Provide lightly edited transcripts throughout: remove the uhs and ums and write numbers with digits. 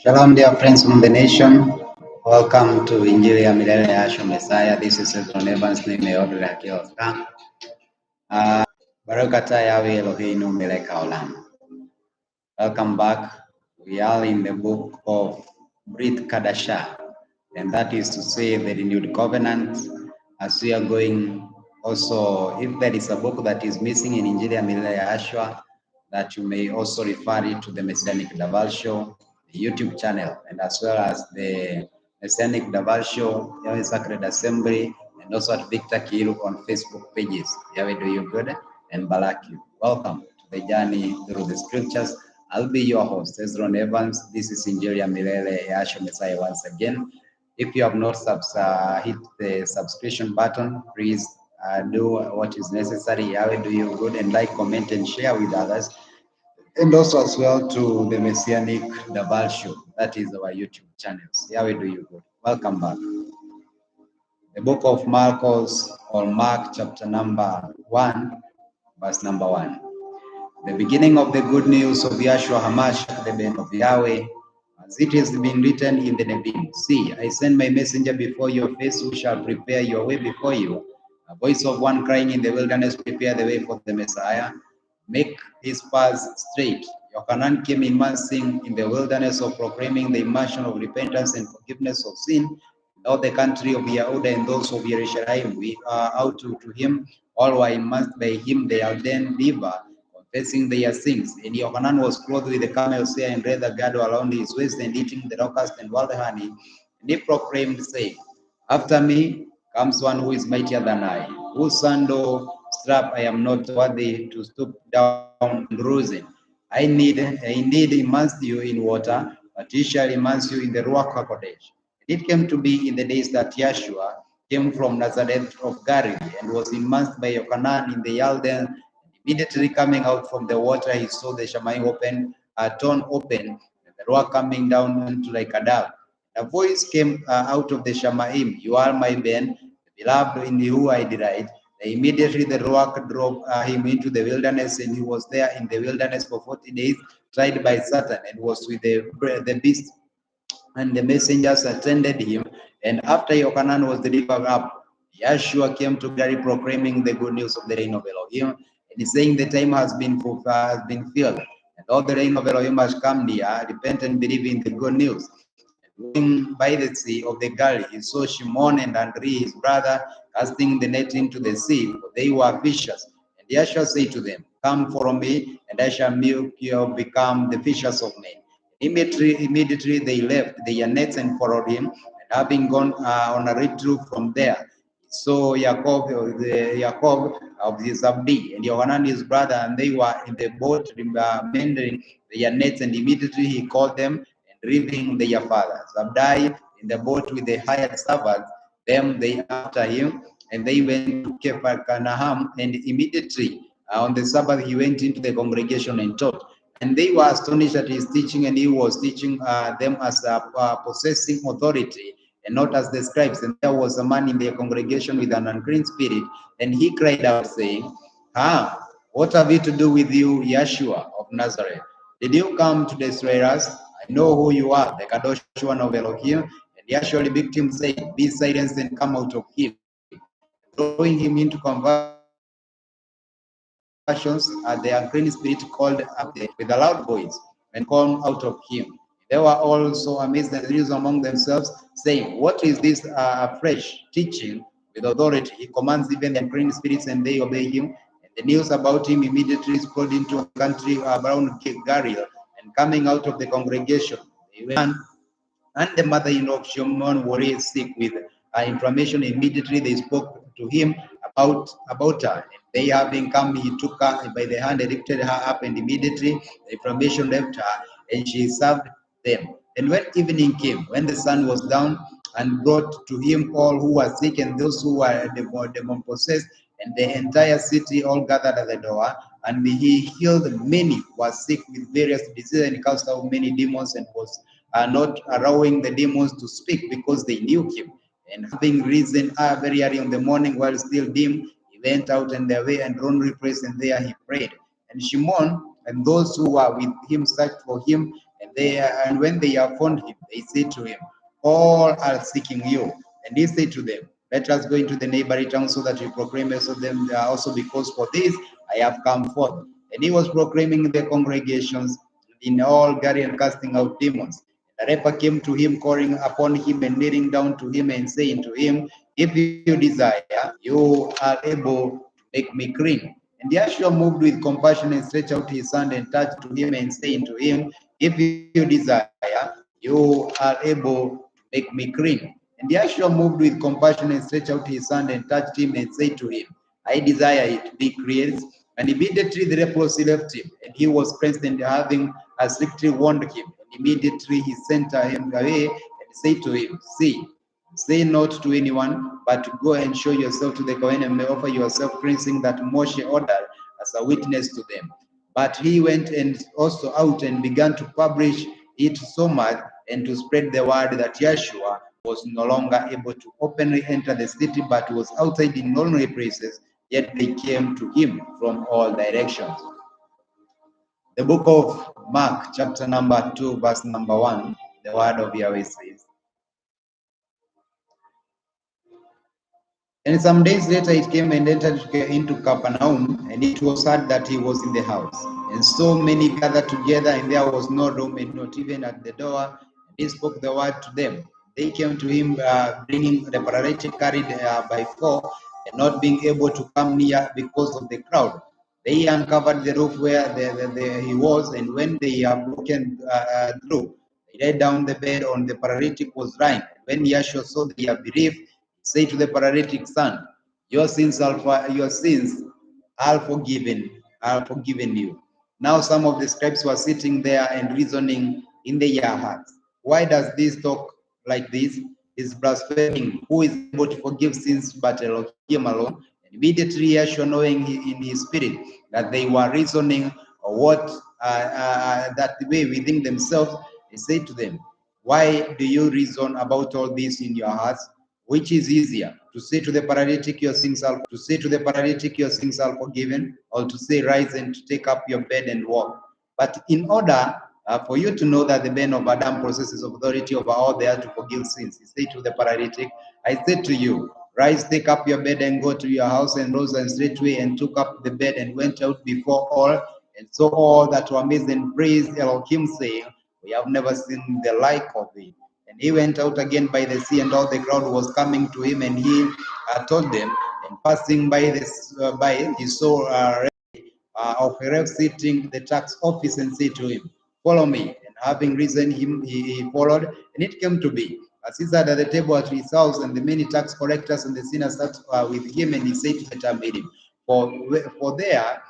Shalom, dear friends from the nation. Welcome to Injili ya Milele ya Yahshua Messiah. This is Ezron Evans, nimeorder akiwa Frank. Barakata Yahweh Eloheinu melech haolam. Welcome back. We are in the book of Brit CHADASHAH, and that is to say the renewed covenant. As we are going, also, if there is a book that is missing in Injili ya Milele ya Yahshua, that you may also refer it to the Messianic Daval Show, the YouTube channel, and as well as the Messianic Daval Show, Yahweh Sacred Assembly, and also at Victor Kiru on Facebook pages. Yahweh do you good and Balak you. Welcome to the journey through the scriptures. I'll be your host, Ezron Evans. This is Injili ya Milele ya Yahshua Messiah once again. If you have not hit the subscription button, please do what is necessary. Yahweh do you good, and like, comment, and share with others. And also as well to the Messianic Daval Show. That is our YouTube channels. Yahweh do you good. Welcome back. The book of Marcos, or Mark, chapter number 1, verse number 1. The beginning of the good news of Yahshua HaMashiach, the Ben of Yahweh, as it has been written in the Nevi'im. See, I send my messenger before your face, who shall prepare your way before you. A voice of one crying in the wilderness, prepare the way for the Messiah. Make his paths straight. Yohanan came immersing in the wilderness of proclaiming the immersion of repentance and forgiveness of sin. All the country of Yehuda and those of Jerusalem, we are out to him. All were immersed by him, the Alden river, confessing their sins. And Yohanan was clothed with the camel's hair and leather girdle around his waist, and eating the locust and wild honey. And he proclaimed, saying, After me comes one who is mightier than I, whose sandal strap I am not worthy to stoop down and loosen. I indeed immerse you in water, but he shall immerse you in the Ruach HaKodesh. It came to be in the days that Yahshua came from Nazareth of Galilee and was immersed by Yohanan in the Jordan. Immediately coming out from the water, he saw the Shammai torn open, and the Ruach coming down into like a dove. A voice came out of the Shamaim, You are my Ben, the beloved in whom I delight. Immediately the Ruach drove him into the wilderness, and he was there in the wilderness for 40 days, tried by Satan, and was with the beast. And the messengers attended him. And after Yohanan was delivered up, Yahshua came to Galilee proclaiming the good news of the reign of Elohim, and saying the time has been filled, and all the reign of Elohim has come near. Repent and believe in the good news. Going by the sea of the Galilee, he saw Shimon and Andrew, his brother, casting the net into the sea, for they were fishers. And Yahshua said to them, Come follow me, and I shall make you become the fishers of men. Immediately they left their nets and followed him, and having gone on a retreat from there, saw Jacob of the Zabdi and Yohanan his brother, and they were in the boat mending their nets, and immediately he called them, and leaving their father Zabdi in the boat with the hired servants, them they after him, and they went to Capernaum, and immediately on the Sabbath he went into the congregation and taught. And they were astonished at his teaching, and he was teaching them as possessing authority, and not as the scribes. And there was a man in their congregation with an unclean spirit, and he cried out, saying, what have we to do with you, Yahshua of Nazareth? Did you come to destroy us? I know who you are, the Kadosh one of Elohim. And Yahshua rebuked him, saying, Be silent and come out of him. Throwing him into conversions, the unclean spirit called up with a loud voice and came out of him. They were also amazed and confused among themselves, saying, What is this fresh teaching with authority? He commands even the unclean spirits, and they obey him. And the news about him immediately spread into a country around Galilee, and coming out of the congregation, they went, and the mother-in-law of Shimon was sick with inflammation. Immediately they spoke to him about her. And they having come, he took her by the hand and lifted her up, and immediately the inflammation left her, and she served them. And when evening came, when the sun was down, and brought to him all who were sick and those who were demon-possessed, and the entire city all gathered at the door, and he healed many who were sick with various diseases, and cast out many demons, and was not allowing the demons to speak, because they knew him. And having risen very early in the morning while still dim, he went out in the way and lonely place, and there he prayed. And Shimon and those who were with him searched for him, And when they have found him, they say to him, all are seeking you. And he said to them, let us go into the neighboring town so that we proclaim also them also, because for this I have come forth. And he was proclaiming in the congregations in all Galilee and casting out demons. The leper came to him, calling upon him and kneeling down to him and saying to him, if you desire, you are able to make me clean. And Yeshua, moved with compassion, and stretched out his hand and touched to him and saying to him, if you desire, you are able to make me clean. And Yeshua, moved with compassion, and stretched out his hand and touched him and said to him, I desire it, be cleansed. And immediately the leprosy left him, and he was cleansed, and having strictly warned him. And immediately he sent him away and said to him, see, say not to anyone, but go and show yourself to the Kohen and may offer yourself cleansing that Moshe ordered as a witness to them. But he went and also out and began to publish it so much and to spread the word that Yeshua was no longer able to openly enter the city, but was outside in lonely places, yet they came to him from all directions. The book of Mark, chapter number 2, verse number 1, the word of Yahweh says, and some days later it came and entered into Capernaum, and it was heard that he was in the house. And so many gathered together, and there was no room, and not even at the door. And he spoke the word to them. They came to him, bringing the paralytic carried by four, and not being able to come near because of the crowd. They uncovered the roof where he was, and when they have broken through, they laid down the bed on the paralytic was lying. When Yeshua saw their belief, say to the paralytic son, your sins are forgiven you. Now some of the scribes were sitting there and reasoning in their hearts, why does this talk like this? Is blaspheming. Who is able to forgive sins but Elohim alone? And immediately Yeshua, knowing in his spirit that they were reasoning what that way within themselves, he said to them, why do you reason about all this in your hearts? Which is easier, to say to the paralytic your sins are forgiven, or to say rise and to take up your bed and walk? But in order for you to know that the man of Adam possesses authority over all the earth to forgive sins, he said to the paralytic, I said to you, rise, take up your bed and go to your house. And rose and straightway and took up the bed and went out before all, and saw all that were amazed and praised Elohim, saying, we have never seen the like of it. And he went out again by the sea, and all the crowd was coming to him, and he told them. And passing by he saw of a ref sitting the tax office, and said to him, follow me. And having risen him, he followed. And it came to be, as he sat at the table at his house, and the many tax collectors and the sinners sat with him, and he said to the Talmidim, for there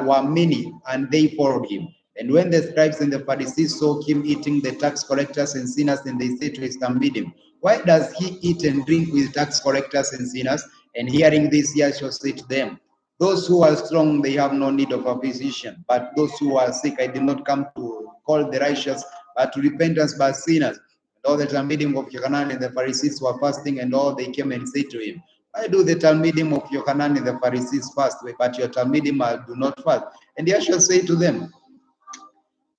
were many, and they followed him. And when the scribes and the Pharisees saw him eating the tax collectors and sinners, and they said to his Talmidim, why does he eat and drink with tax collectors and sinners? And hearing this, Yeshua said to them, those who are strong, they have no need of a physician, but those who are sick, I did not come to call the righteous, but to repentance by sinners. And all the Talmidim of Yochanan and the Pharisees were fasting, and all they came and said to him, why do the Talmidim of Yochanan and the Pharisees fast, but your Talmidim do not fast? And Yeshua said to them,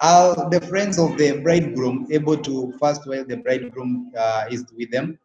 are the friends of the bridegroom able to fast while the bridegroom is with them?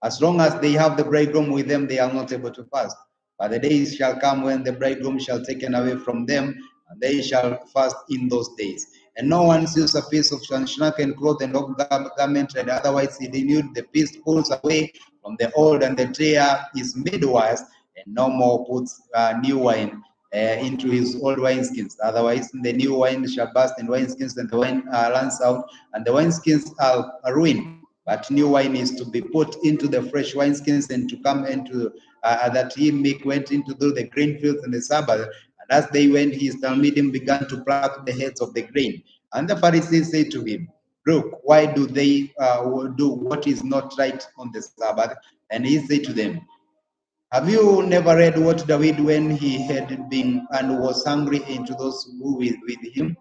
As long as they have the bridegroom with them, they are not able to fast. But the days shall come when the bridegroom shall be taken away from them, and they shall fast in those days. And no one sews a piece of shrunken cloth and of garment, and otherwise he renewed the piece, pulls away from the old, and the tear is made worse, and no more puts new wine into his old wineskins. Otherwise, the new wine shall burst in wineskins, and the wine runs out, and the wineskins are ruined. But new wine is to be put into the fresh wineskins, and to come into that he went into the grain fields in the Sabbath. And as they went, his Talmidim began to pluck the heads of the grain. And the Pharisees said to him, look, why do they do what is not right on the Sabbath? And he said to them, have you never read what David, when he had been and was hungry, into those who were with him,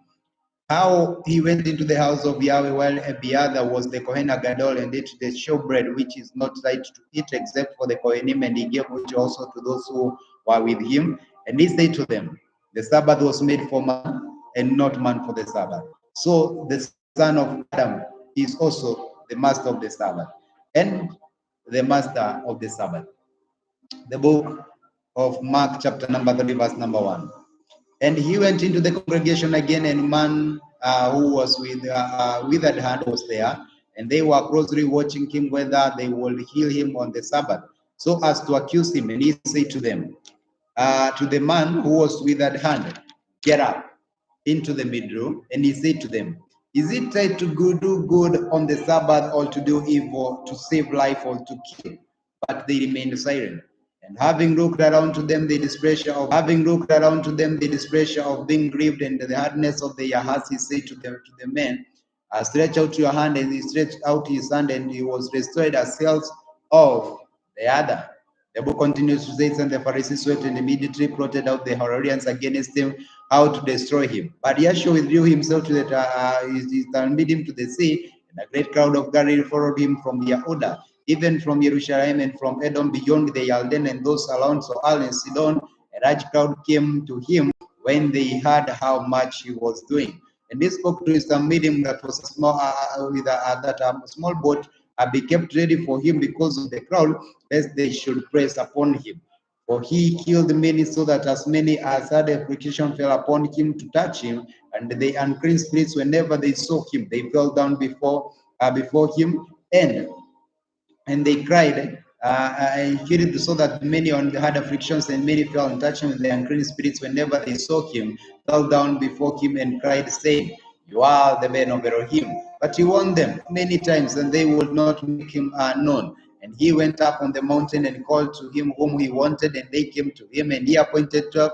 how he went into the house of Yahweh while Abiathar was the Kohen Gadol, and ate the showbread, which is not right to eat except for the Kohenim, and he gave which also to those who were with him. And he said to them, the Sabbath was made for man, and not man for the Sabbath. So the son of Adam is also the master of the Sabbath and the master of the Sabbath. The book of Mark chapter number 3 verse number 1. And he went into the congregation again, and a man who was with withered hand was there, and they were closely watching him whether they would heal him on the Sabbath, so as to accuse him. And he said to them, to the man who was withered hand, get up into the middle. And he said to them, is it right to do good on the Sabbath, or to do evil, to save life, or to kill? But they remained silent. And having looked around to them the displeasure of being grieved and the hardness of their hearts, he said to the men, stretch out your hand. And he stretched out his hand, and he was restored as health of the other. The book continues to say, and the Pharisees went and immediately plotted out the Herodians against him, how to destroy him. But Yeshua withdrew himself to the lead him to the sea, and a great crowd of Galilee followed him from Yehuda, even from Jerusalem and from Edom beyond the Jordan, and those around Soal and Sidon. A large crowd came to him when they heard how much he was doing. And they spoke to some medium that was a small small boat be kept ready for him because of the crowd, lest they should press upon him. For he killed many, so that as many as had affliction fell upon him to touch him, and the unclean spirits, whenever they saw him, they fell down before him, and they cried, healed, so that many had afflictions, and many fell and touched him, and the unclean spirits, whenever they saw him, fell down before him and cried, saying, you are the man of Elohim. But he warned them many times, and they would not make him known. And he went up on the mountain and called to him whom he wanted, and they came to him, and he appointed 12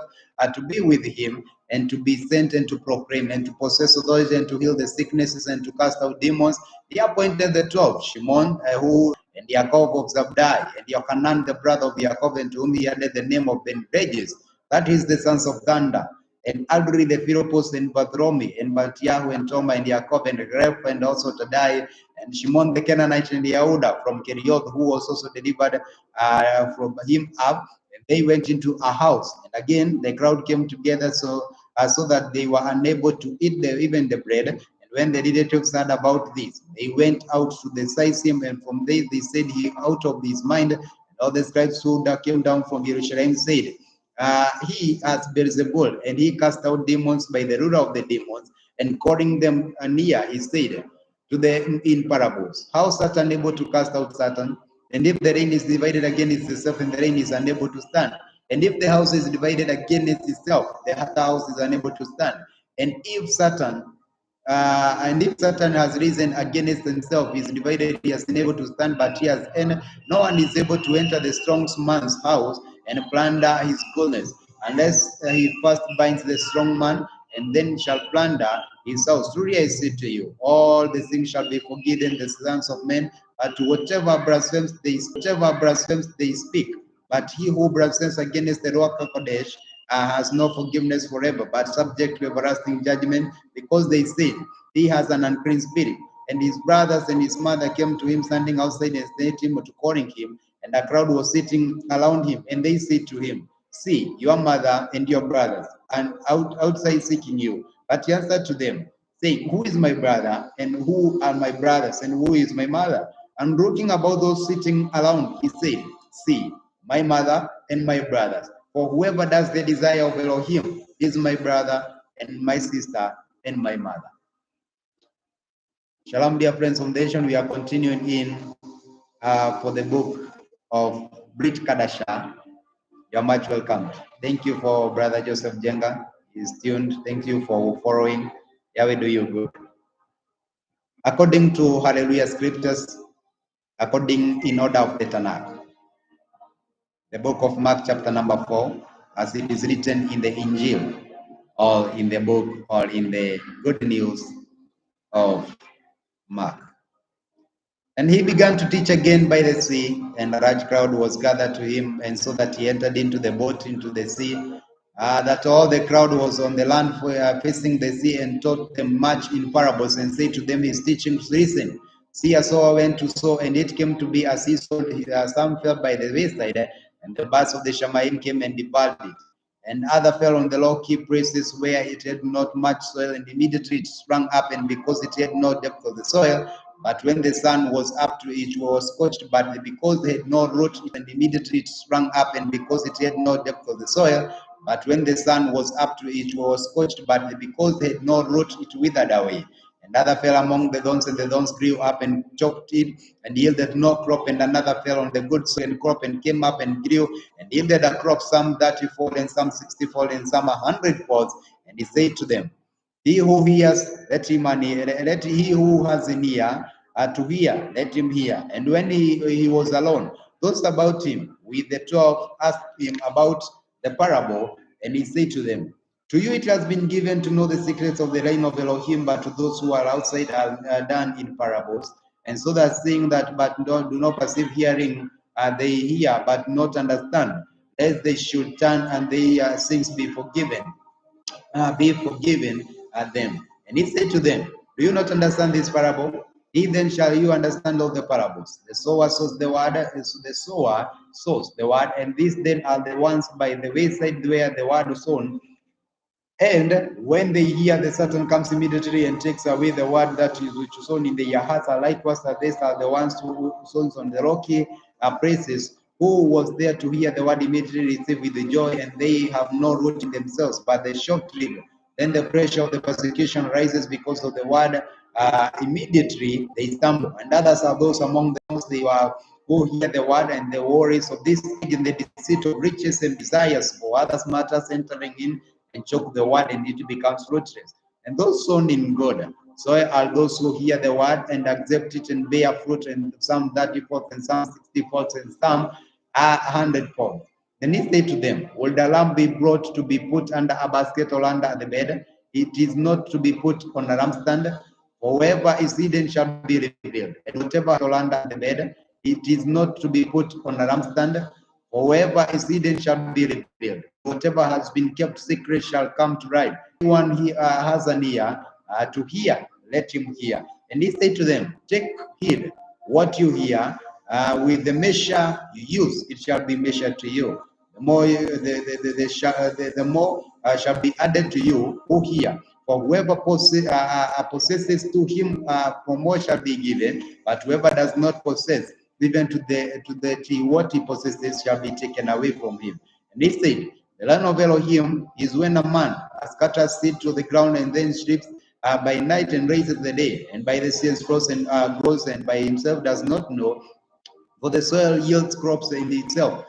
to be with him, and to be sent and to proclaim and to possess authority and to heal the sicknesses and to cast out demons. He appointed the 12, Shimon, who and Yaakov of Zabdi, and Yochanan the brother of Yaakov, and to whom he added the name of Ben-Regis, that is the sons of thunder, and Aldri the Philopos, and Bartholomew, and Baltiahu, and Toma, and Yaakov, and Reph, and also Tadai, and Shimon the Canaanite, and Yehuda from Kerioth, who was also delivered from him up. And they went into a house, and again the crowd came together, so that they were unable to eat even the bread. And when the relatives heard about this, they went out to seize him, and from there they said, he out of his mind. And all the scribes who came down from Jerusalem said, he has Beelzebul, and he cast out demons by the ruler of the demons. And calling them near, he said to them in parables, how is Satan able to cast out Satan? And if the rain is divided against itself, and the rain is unable to stand, and if the house is divided against itself, the house is unable to stand. And if Satan has risen against himself, is divided, he is unable to stand, but no one is able to enter the strong man's house and plunder his goodness, unless he first binds the strong man, and then shall plunder his house. Truly I say to you, all the things shall be forgiven the sons of men, but whatever blasphemies they speak. But he who blasphemes against the Ruach HaKodesh has no forgiveness forever, but subject to everlasting judgment, because they said, he has an unclean spirit. And his brothers and his mother came to him, standing outside, and sent him to calling him. And a crowd was sitting around him, and they said to him, see, your mother and your brothers, and outside seeking you. But he answered to them, saying, who is my brother, and who are my brothers, and who is my mother? And looking about those sitting around, he said, see, my mother and my brothers. For whoever does the desire of Elohim is my brother and my sister and my mother. Shalom, dear friends from the nation. We are continuing in for the book of Brit CHADASHAH. You're much welcome. Thank you for Brother Joseph Jenga. He's tuned. Thank you for following. Yahweh do you good. According to Hallelujah scriptures, according in order of the Tanakh, the book of Mark chapter number 4, as it is written in the Injil, or in the book, or in the good news of Mark. And he began to teach again by the sea, and a large crowd was gathered to him, and so that he entered into the boat into the sea, that all the crowd was on the land facing the sea, and taught them much in parables, and said to them his teachings, listen, see, a sower went to sow, and it came to be as he sowed, some fell by the wayside, and the birds of the Shamayim came and devoured it. And other fell on the rocky places where it had not much soil, and immediately it sprang up, and because it had no depth of the soil, but when the sun was up to it, was scorched, but because they had no root, and immediately it sprang up, and because it had no depth of the soil, but when the sun was up to it, was scorched, but because they had no root, it withered away. And other fell among the thorns, and the thorns grew up and choked it, and yielded no crop. And another fell on the good soil and crop, and came up and grew, and yielded a crop, some 30-fold, and some 60-fold, and some 100-fold. And he said to them, he who hears, let him hear. Let he who has an ear to hear, let him hear. And when he was alone, those about him with the 12 asked him about the parable, and he said to them, to you it has been given to know the secrets of the reign of Elohim, but to those who are outside are done in parables. And so that seeing that but do not perceive, hearing they hear but not understand, lest they should turn and their sins be forgiven them. And he said to them, do you not understand this parable? Then shall you understand all the parables. The sower sows the word, and these then are the ones by the wayside where the word is sown. And when they hear, the Satan comes immediately and takes away the word that is which is sown in their hearts. Likewise, these are the ones who sown on the rocky places, who was there to hear the word immediately receive with the joy, and they have no root in themselves, but they short-lived. Then the pressure of the persecution rises because of the word. Immediately they stumble. And others are those among them who hear the word, and the worries of this age and the deceit of riches and desires for others matters entering in and choke the word, and it becomes fruitless. And those sown in good soil are those who hear the word and accept it and bear fruit, and some 30-fold, and some 60-fold, and some 100-fold. Then he said to them, will the lamb be brought to be put under a basket or under the bed? It is not to be put on a lampstand. For whoever is hidden shall be revealed, and whatever is under the bed, it is not to be put on a lampstand. For whoever is hidden shall be revealed, and whatever has been kept secret shall come to light. Anyone he has an ear to hear, let him hear. And he said to them, take heed what you hear. With the measure you use, it shall be measured to you. The more the more shall be added to you who hear. For whoever possesses, to him for more shall be given, but whoever does not possess, even what he possesses shall be taken away from him. And he said, the land of Elohim is when a man scatters seed to the ground and then sleeps by night and raises the day, and by the seas grows and by himself does not know. For the soil yields crops in itself.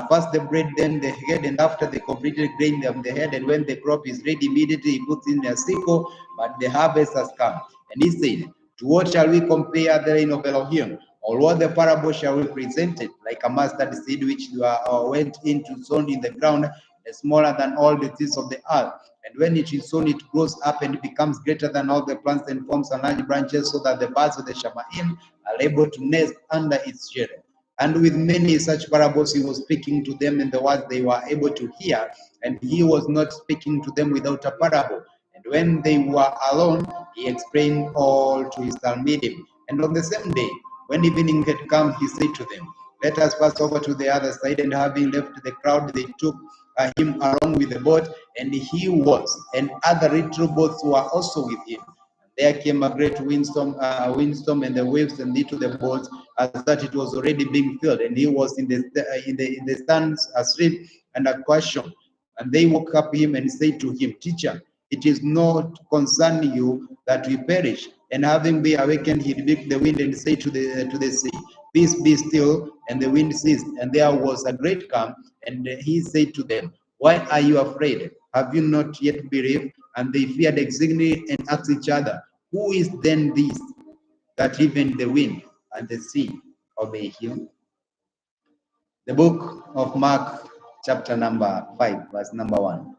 First the bread, then the head, and after the completed grain, the head. And when the crop is ready, immediately he puts in a sickle, but the harvest has come. And he said, to what shall we compare the reign of Elohim? Or what the parable shall we present it? Like a mustard seed which went into sown in the ground, smaller than all the seeds of the earth. And when it is sown, it grows up and becomes greater than all the plants and forms large branches, so that the birds of the Shamaim are able to nest under its shadow. And with many such parables he was speaking to them in the words they were able to hear, and he was not speaking to them without a parable. And when they were alone, he explained all to his Talmidim. And on the same day, when evening had come, he said to them, let us pass over to the other side. And having left the crowd, they took him along with the boat, and he was, and other little boats were also with him. There came a great windstorm, and the waves and into the boat, as that it was already being filled, and he was in the stands asleep and a question. And they woke up him and said to him, Teacher, it is not concerning you that we perish. And having been awakened, he rebuked the wind and said to the sea, Peace, be still. And the wind ceased, and there was a great calm. And he said to them, Why are you afraid? Have you not yet believed? And they feared exceedingly and asked each other, Who is then this, that even the wind and the sea obey him? The book of Mark, chapter number 5, verse number 1.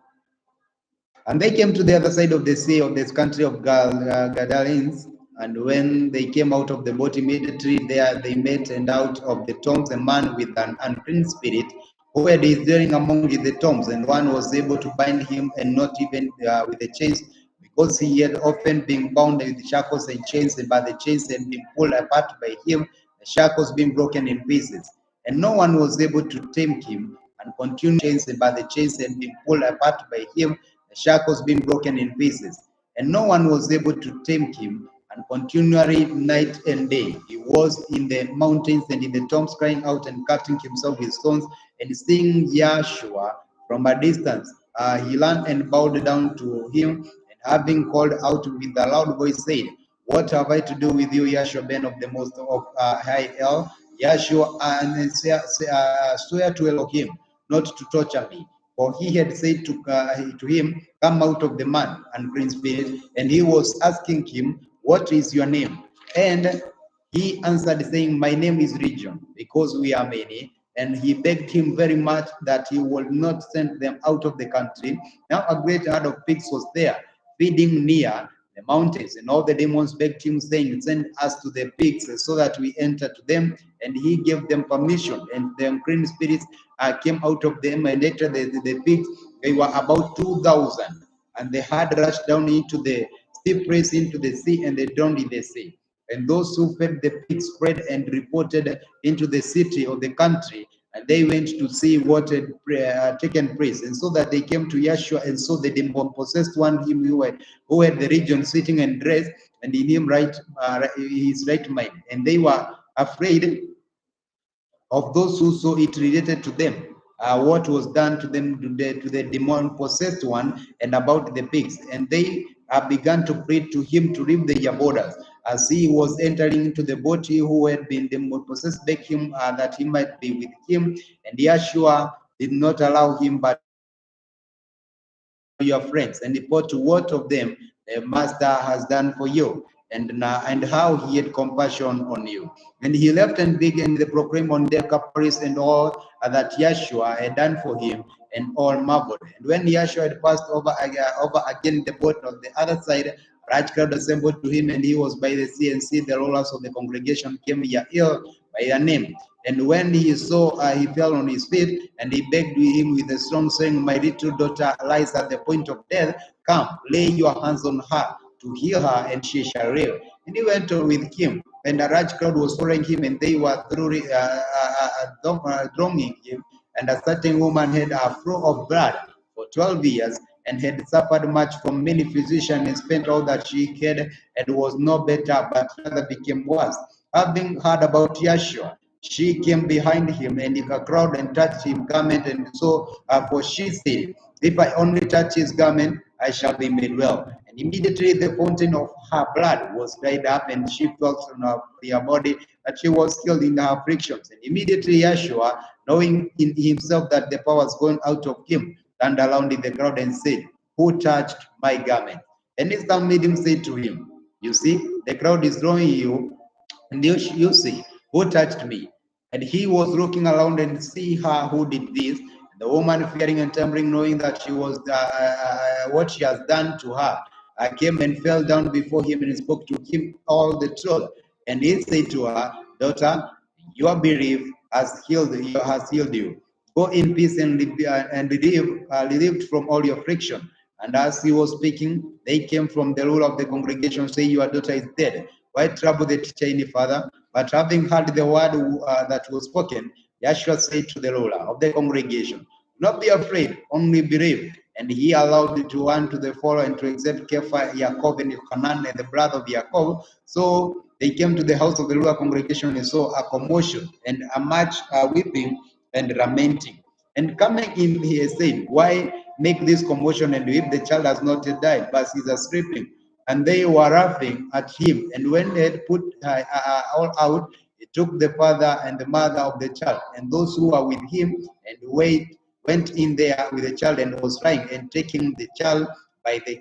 And they came to the other side of the sea, of this country of Gadarenes. And when they came out of the boat, immediately there they met, and out of the tombs a man with an unclean spirit, who had his dwelling among the tombs, and one was able to bind him, and not even with the chains, because he had often been bound with shackles and chains, and by the chains had been pulled apart by him, the shackles being broken in pieces. And no one was able to tame him, and continued chains, but the chains had been pulled apart by him, the shackles being broken in pieces. And no one was able to tame him, and continually night and day he was in the mountains and in the tombs, crying out and cutting himself with stones, and seeing Yahshua from a distance. He ran and bowed down to him, and having called out with a loud voice, said, "What have I to do with you, Yahshua, Ben of the Most High El?" Yahshua swear to Elohim not to torture me. For he had said to him, "Come out of the man, unclean spirit." And he was asking him, "What is your name?" And he answered, saying, "My name is Legion, because we are many." And he begged him very much that he would not send them out of the country. Now a great herd of pigs was there, feeding near the mountains. And all the demons begged him, saying, "Send us to the pigs, so that we enter to them." And he gave them permission. And the unclean spirits came out of them and entered the pigs. They were about 2,000. And the herd rushed down into the steep place into the sea, and they drowned in the sea. And those who fed the pigs spread and reported into the city of the country, and they went to see what had taken place. And so that they came to Yahshua and saw the demon-possessed one, him who had the region sitting and dressed, and in him his right mind. And they were afraid of those who saw it related to them, what was done to them, to the demon-possessed one, and about the pigs. And they began to plead to him to leave their borders. As he was entering into the boat, he who had been demon-possessed begged him that he might be with him. And Yahshua did not allow him, but your friends, and report to what of them the master has done for you, and how he had compassion on you. And he left and began to proclaim on Decapolis and all that Yahshua had done for him, and all marveled. And when Yahshua had passed over again the boat on the other side, a large crowd assembled to him, and he was by the sea. And see, the rulers of the congregation came Yael by their name. And when he saw, he fell on his feet, and he begged him with a strong saying, "My little daughter lies at the point of death. Come, lay your hands on her to heal her, and she shall live." And he went on with him, and a large crowd was following him, and they were thronging him. And a certain woman had a flow of blood for 12 years, and had suffered much from many physicians, and spent all that she had, and was no better, but rather became worse. Having heard about Yahshua, she came behind him, and in a crowd, and touched his garment, and so for she said, "If I only touch his garment, I shall be made well." And immediately the fountain of her blood was dried up, and she felt on her body that she was healed in her afflictions. And immediately Yahshua, knowing in himself that the power was going out of him, turned around in the crowd and said, "Who touched my garment?" And his handmaiden said to him, "You see, the crowd is drawing you, and you see, who touched me?" And he was looking around and see her who did this. The woman, fearing and trembling, knowing that she was what she has done to her, came and fell down before him and spoke to him all the truth. And he said to her, "Daughter, your belief has healed you. Go in peace and relieved from all your affliction." And as he was speaking, they came from the ruler of the congregation, saying, "Your daughter is dead. Why trouble the teacher any further?" But having heard the word that was spoken, Yahshua said to the ruler of the congregation, "Do not be afraid, only believe." And he allowed to one to the follow and to accept Kepha, Yaakov, and Hanan, and the brother of Yaakov. So they came to the house of the ruler congregation and saw a commotion and a much weeping and lamenting. And coming in, he said, "Why make this commotion and weep? The child has not yet died, but he is sleeping." And they were laughing at him. And when they had put all out, he took the father and the mother of the child, and those who were with him, and went in there with the child, and was crying, and taking the child by the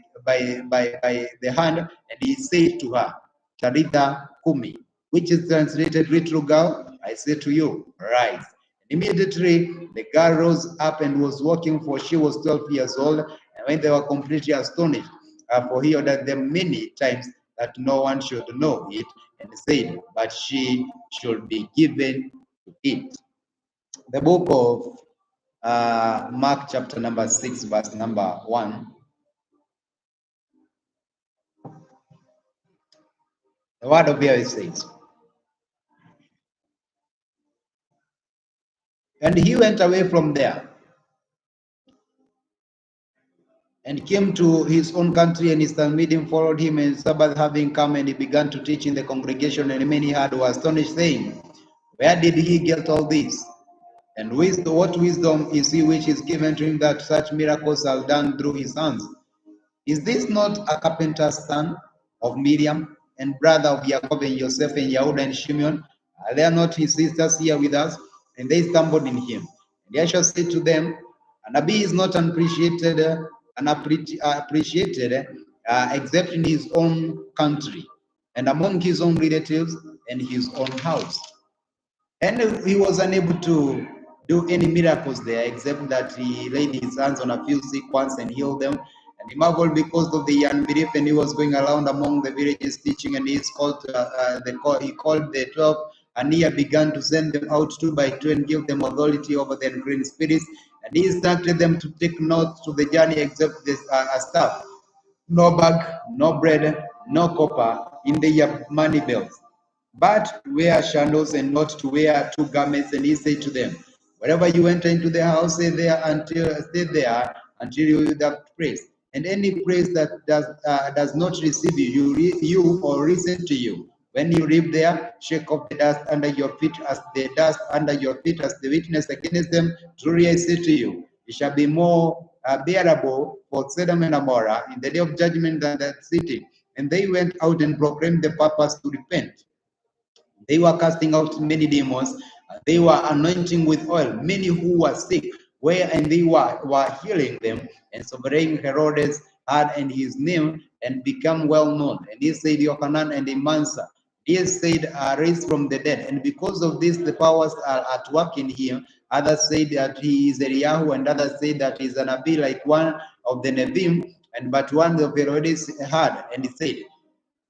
hand, and he said to her, "Talitha Kumi," which is translated, "Little girl, I say to you, rise." Immediately the girl rose up and was walking, for she was 12 years old. And when they were completely astonished, for he ordered them many times that no one should know it, and said, "But she should be given to it." The book of Mark, chapter number 6, verse number 1. The word of Yahweh says, "And he went away from there and came to his own country, and his Talmidim followed him, and Sabbath having come, and he began to teach in the congregation, and many heard were astonished, saying, Where did he get all this? And what wisdom is he which is given to him that such miracles are done through his hands? Is this not a carpenter's son of Miriam, and brother of Jacob and Joseph and Yehuda and Shimon? Are there not his sisters here with us? And they stumbled in him. And Yeshua said to them, A Nabi is not appreciated except in his own country, and among his own relatives and his own house. And he was unable to do any miracles there, except that he laid his hands on a few sick ones and healed them. And he marveled because of the unbelief, and he was going around among the villages teaching. And he called he called the 12, and he began to send them out 2 by 2 and give them authority over the unclean spirits. And he instructed them to take notes to the journey, except this staff, no bag, no bread, no copper in their money belts, but to wear sandals and not to wear 2 garments. And he said to them, Wherever you enter into the house, stay there until you have praise. And any praise that does not receive you or listen to you, when you leave there, shake off the dust under your feet as the dust under your feet as the witness against them. Truly I say to you, it shall be more bearable for Sodom and Gomorrah in the day of judgment than that city. And they went out and proclaimed the purpose to repent. They were casting out many demons. They were anointing with oil many who were sick, and they were healing them. And sovereign Herodes heard and his name and become well known. And he said, Yohanan and Imansa, he said, raised from the dead. And because of this, the powers are at work in him. Others say that he is Eliyahu, and others say that he is an Nabi, like one of the Nebim. But one of Herodes heard, and he said,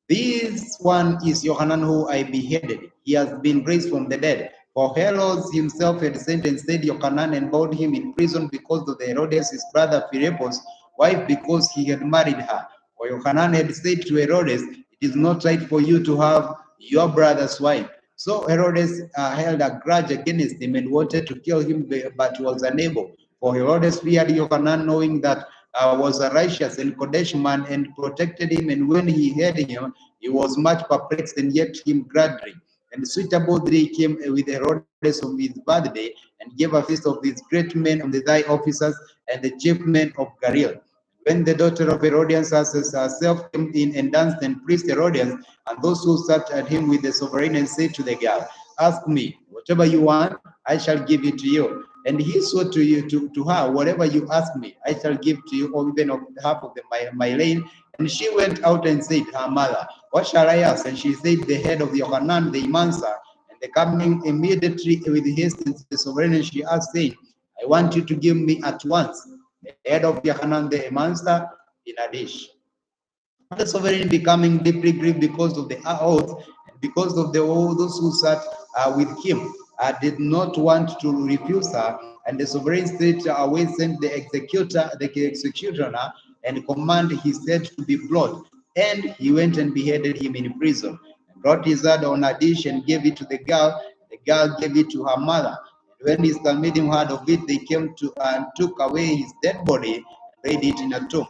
This one is Yohanan who I beheaded. He has been raised from the dead. For Herod himself had sent and said Yohanan and bound him in prison because of the Herodias, his brother Philippus' wife, because he had married her. For Yohanan had said to Herodes, It is not right for you to have your brother's wife. So Herodes held a grudge against him and wanted to kill him, but was unable. For Herodes feared Yohanan, knowing that was a righteous and Kodesh man, and protected him. And when he heard him, he was much perplexed, and yet him gladly. And suitable day came with Herodes on his birthday, and gave a feast of these great men of the thy officers and the chief men of Galilee. When the daughter of Herodias herself came in and danced and praised Herodias, and those who sat at him with the sovereign, and said to the girl, Ask me, whatever you want, I shall give it to you. And he swore to her, Whatever you ask me, I shall give to you, or even of half of my lane. And she went out and said, Her mother, What shall I ask? And she said, The head of Yohanan the Imansa. And the coming immediately with haste to the sovereign, and she asked, saying, I want you to give me at once the head of Yohanan the Imansa in a dish. The sovereign becoming deeply grieved because of the oath, and because of all those who sat with him, did not want to refuse her. And the sovereign straight away sent the executioner, and commanded his head to be brought. And he went and beheaded him in prison, and brought his head on a dish and gave it to the girl. The girl gave it to her mother. And when his Talmidim heard of it, they came to and took away his dead body and laid it in a tomb.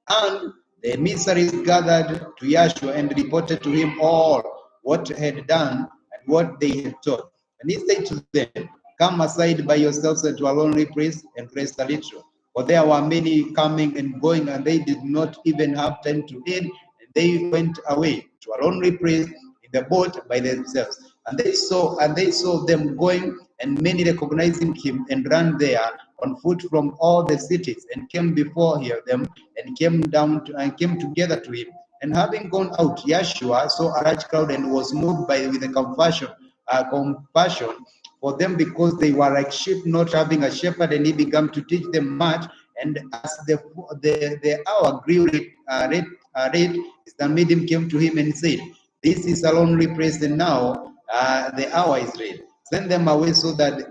And the emissaries gathered to Yeshua and reported to him all what had done and what they had taught. And he said to them, Come aside by yourselves to a lonely place and rest a little. For there were many coming and going, and they did not even have time to eat. And they went away to a lonely place in the boat by themselves. And they saw them going, and many recognizing him, and ran there on foot from all the cities, and came before them, and came together to him. And having gone out, Yeshua saw a large crowd, and was moved with a compassion for them, because they were like sheep not having a shepherd. And he began to teach them much. And as the hour grew late, his Talmidim came to him and said, This is a lonely place, and now the hour is late. Send them away so that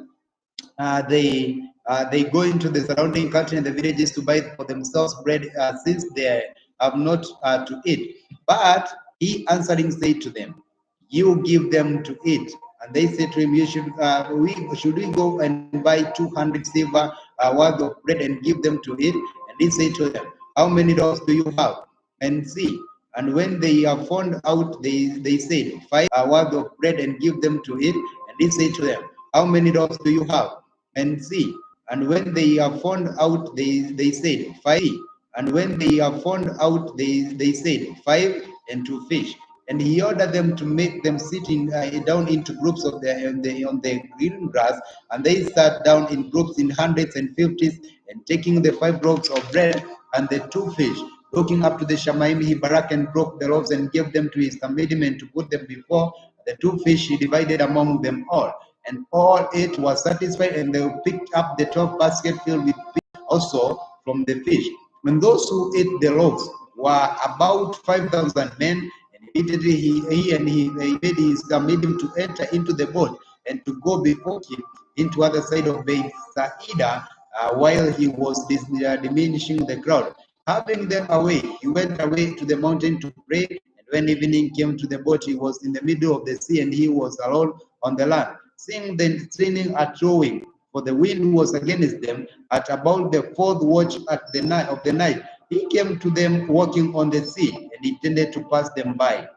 they go into the surrounding country and the villages to buy for themselves bread, since they have not to eat. But he answering said to them, You give them to eat. And they said to him, Should we go and buy 200 silver worth of bread and give them to eat? And he said to them, how many dogs do you have? And see. And when they have found out, they said, 5 worth of bread and give them to eat. And he said to them, how many dogs do you have? And see. And when they have found out, they said, 5. And when they have found out, they said, 5 and 2 fish. And he ordered them to make them sit down into groups on the green grass, and they sat down in groups in hundreds and fifties, and taking the 5 loaves of bread and the 2 fish, looking up to the Shamaim, he barak and broke the loaves and gave them to his Talmidim to put them before the 2 fish he divided among them all. And all 8 were satisfied, and they picked up the 12 baskets filled with fish also from the fish. When those who ate the loaves were about 5,000 men, and immediately he made his Talmidim to enter into the boat and to go before him into other side of Beit Saida, while he was diminishing the crowd. Having them away, he went away to the mountain to pray. And when evening came to the boat, he was in the middle of the sea, and he was alone on the land. Seeing them straining at rowing, for the wind was against them, at about the 4th watch of the night, he came to them walking on the sea, and intended to pass them by.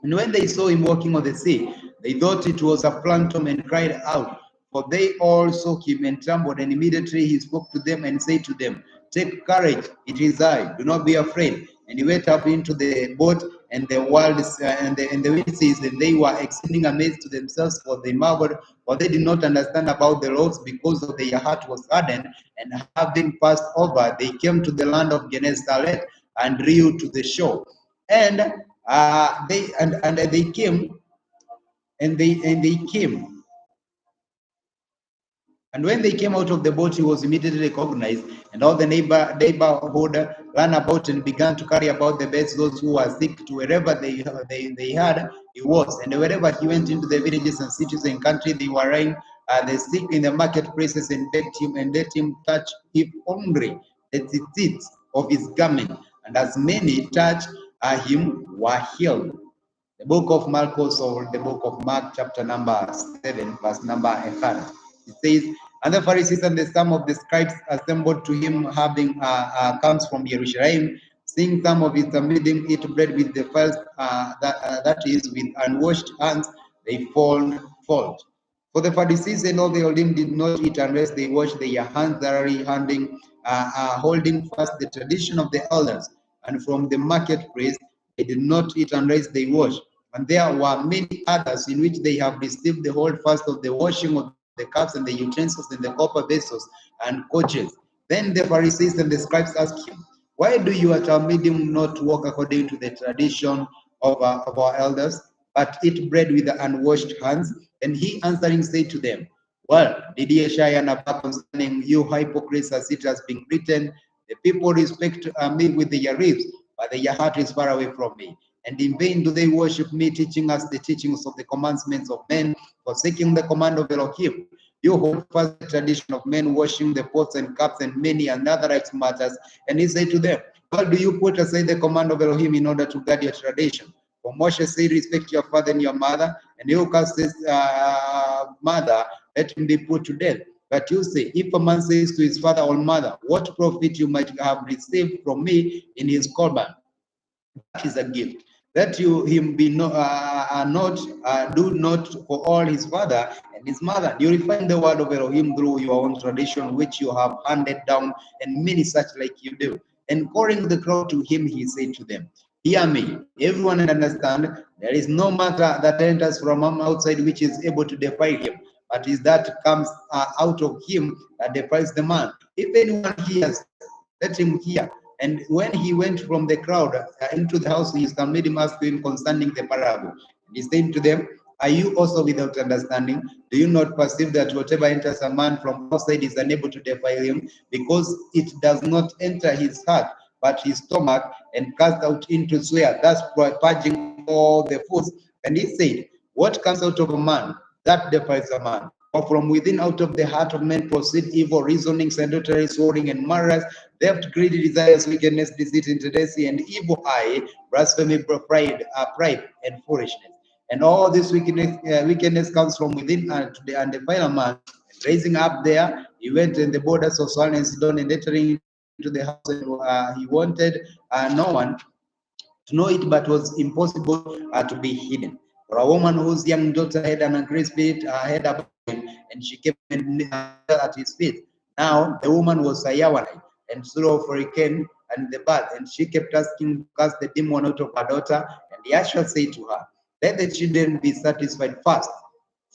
And when they saw him walking on the sea, they thought it was a phantom and cried out, for they all saw him and trembled. And immediately he spoke to them and said to them, take courage, it is I, do not be afraid. And he went up into the boat, and the wind ceased, and they were exceeding amazed to themselves, for they marveled, for they did not understand about the loaves, because of their heart was hardened. And having passed over, they came to the land of Gennesaret and drew to the shore. And they came. And when they came out of the boat, he was immediately recognized, and all the neighborhood ran about and began to carry about the beds those who were sick to wherever they had he was. And wherever he went into the villages and cities and country, they were lying the sick in the marketplaces, and let him touch, if only the teeth of his garment. And as many touched him were healed. The book of Marcos, or the book of Mark, chapter number 7, verse number 1. It says, and the Pharisees and the some of the scribes assembled to him, having comes from Jerusalem, seeing some of his Talmidim eat bread with the first, that is, with unwashed hands, they found fault. For the Pharisees and all the Olim did not eat unless they washed their hands thoroughly, holding fast the tradition of the elders. And from the marketplace they did not eat unless they washed. And there were many others in which they have received the whole fast of the washing of the cups and the utensils and the copper vessels and coaches. Then the Pharisees and the scribes asked him, why do you at Talmidim not walk according to the tradition of our elders, but eat bread with the unwashed hands? And he answering said to them, well, did Yeshaya Nabah concerning you hypocrites, as it has been written, the people respect me with their lips, but their heart is far away from me. And in vain do they worship me, teaching us the teachings of the commandments of men, forsaking the command of Elohim. You hold fast the tradition of men, washing the pots and cups and many another like matters. And he said to them, well, do you put aside the command of Elohim in order to guard your tradition? For Moshe said, respect your father and your mother, and you curse his mother, let him be put to death. But you say, if a man says to his father or mother, what profit you might have received from me in his korban? That is a gift. That you him be do not for all his father and his mother. You refine the word of Elohim through your own tradition, which you have handed down, and many such like you do. And calling the crowd to him, he said to them, hear me, everyone, and understand, there is no matter that enters from outside which is able to defile him, but is that comes out of him that defiles the man. If anyone hears, let him hear. And when he went from the crowd into the house, his Talmidim asked him concerning the parable. And he said to them, are you also without understanding? Do you not perceive that whatever enters a man from outside is unable to defile him, because it does not enter his heart, but his stomach, and cast out into swear, thus purging all the foods? And he said, what comes out of a man, that defiles a man. For from within, out of the heart of men, proceed evil reasonings, adultery, swearing, and murders, theft, greedy desires, wickedness, deceit, infidelity, and evil eye, blasphemy, pride, and foolishness. And all this wickedness comes from within and defile a man. And raising up there, he went in the borders of Saul and Sidon, and entering into the house, and he wanted no one to know it, but was impossible to be hidden. For a woman whose young daughter had an unclean spirit heard about him, and she came and fell at his feet. Now the woman was a Yawanite, and saw for a Ken and the bird, and she kept asking to cast the demon out of her daughter. And Yahshua said to her, "Let the children be satisfied first,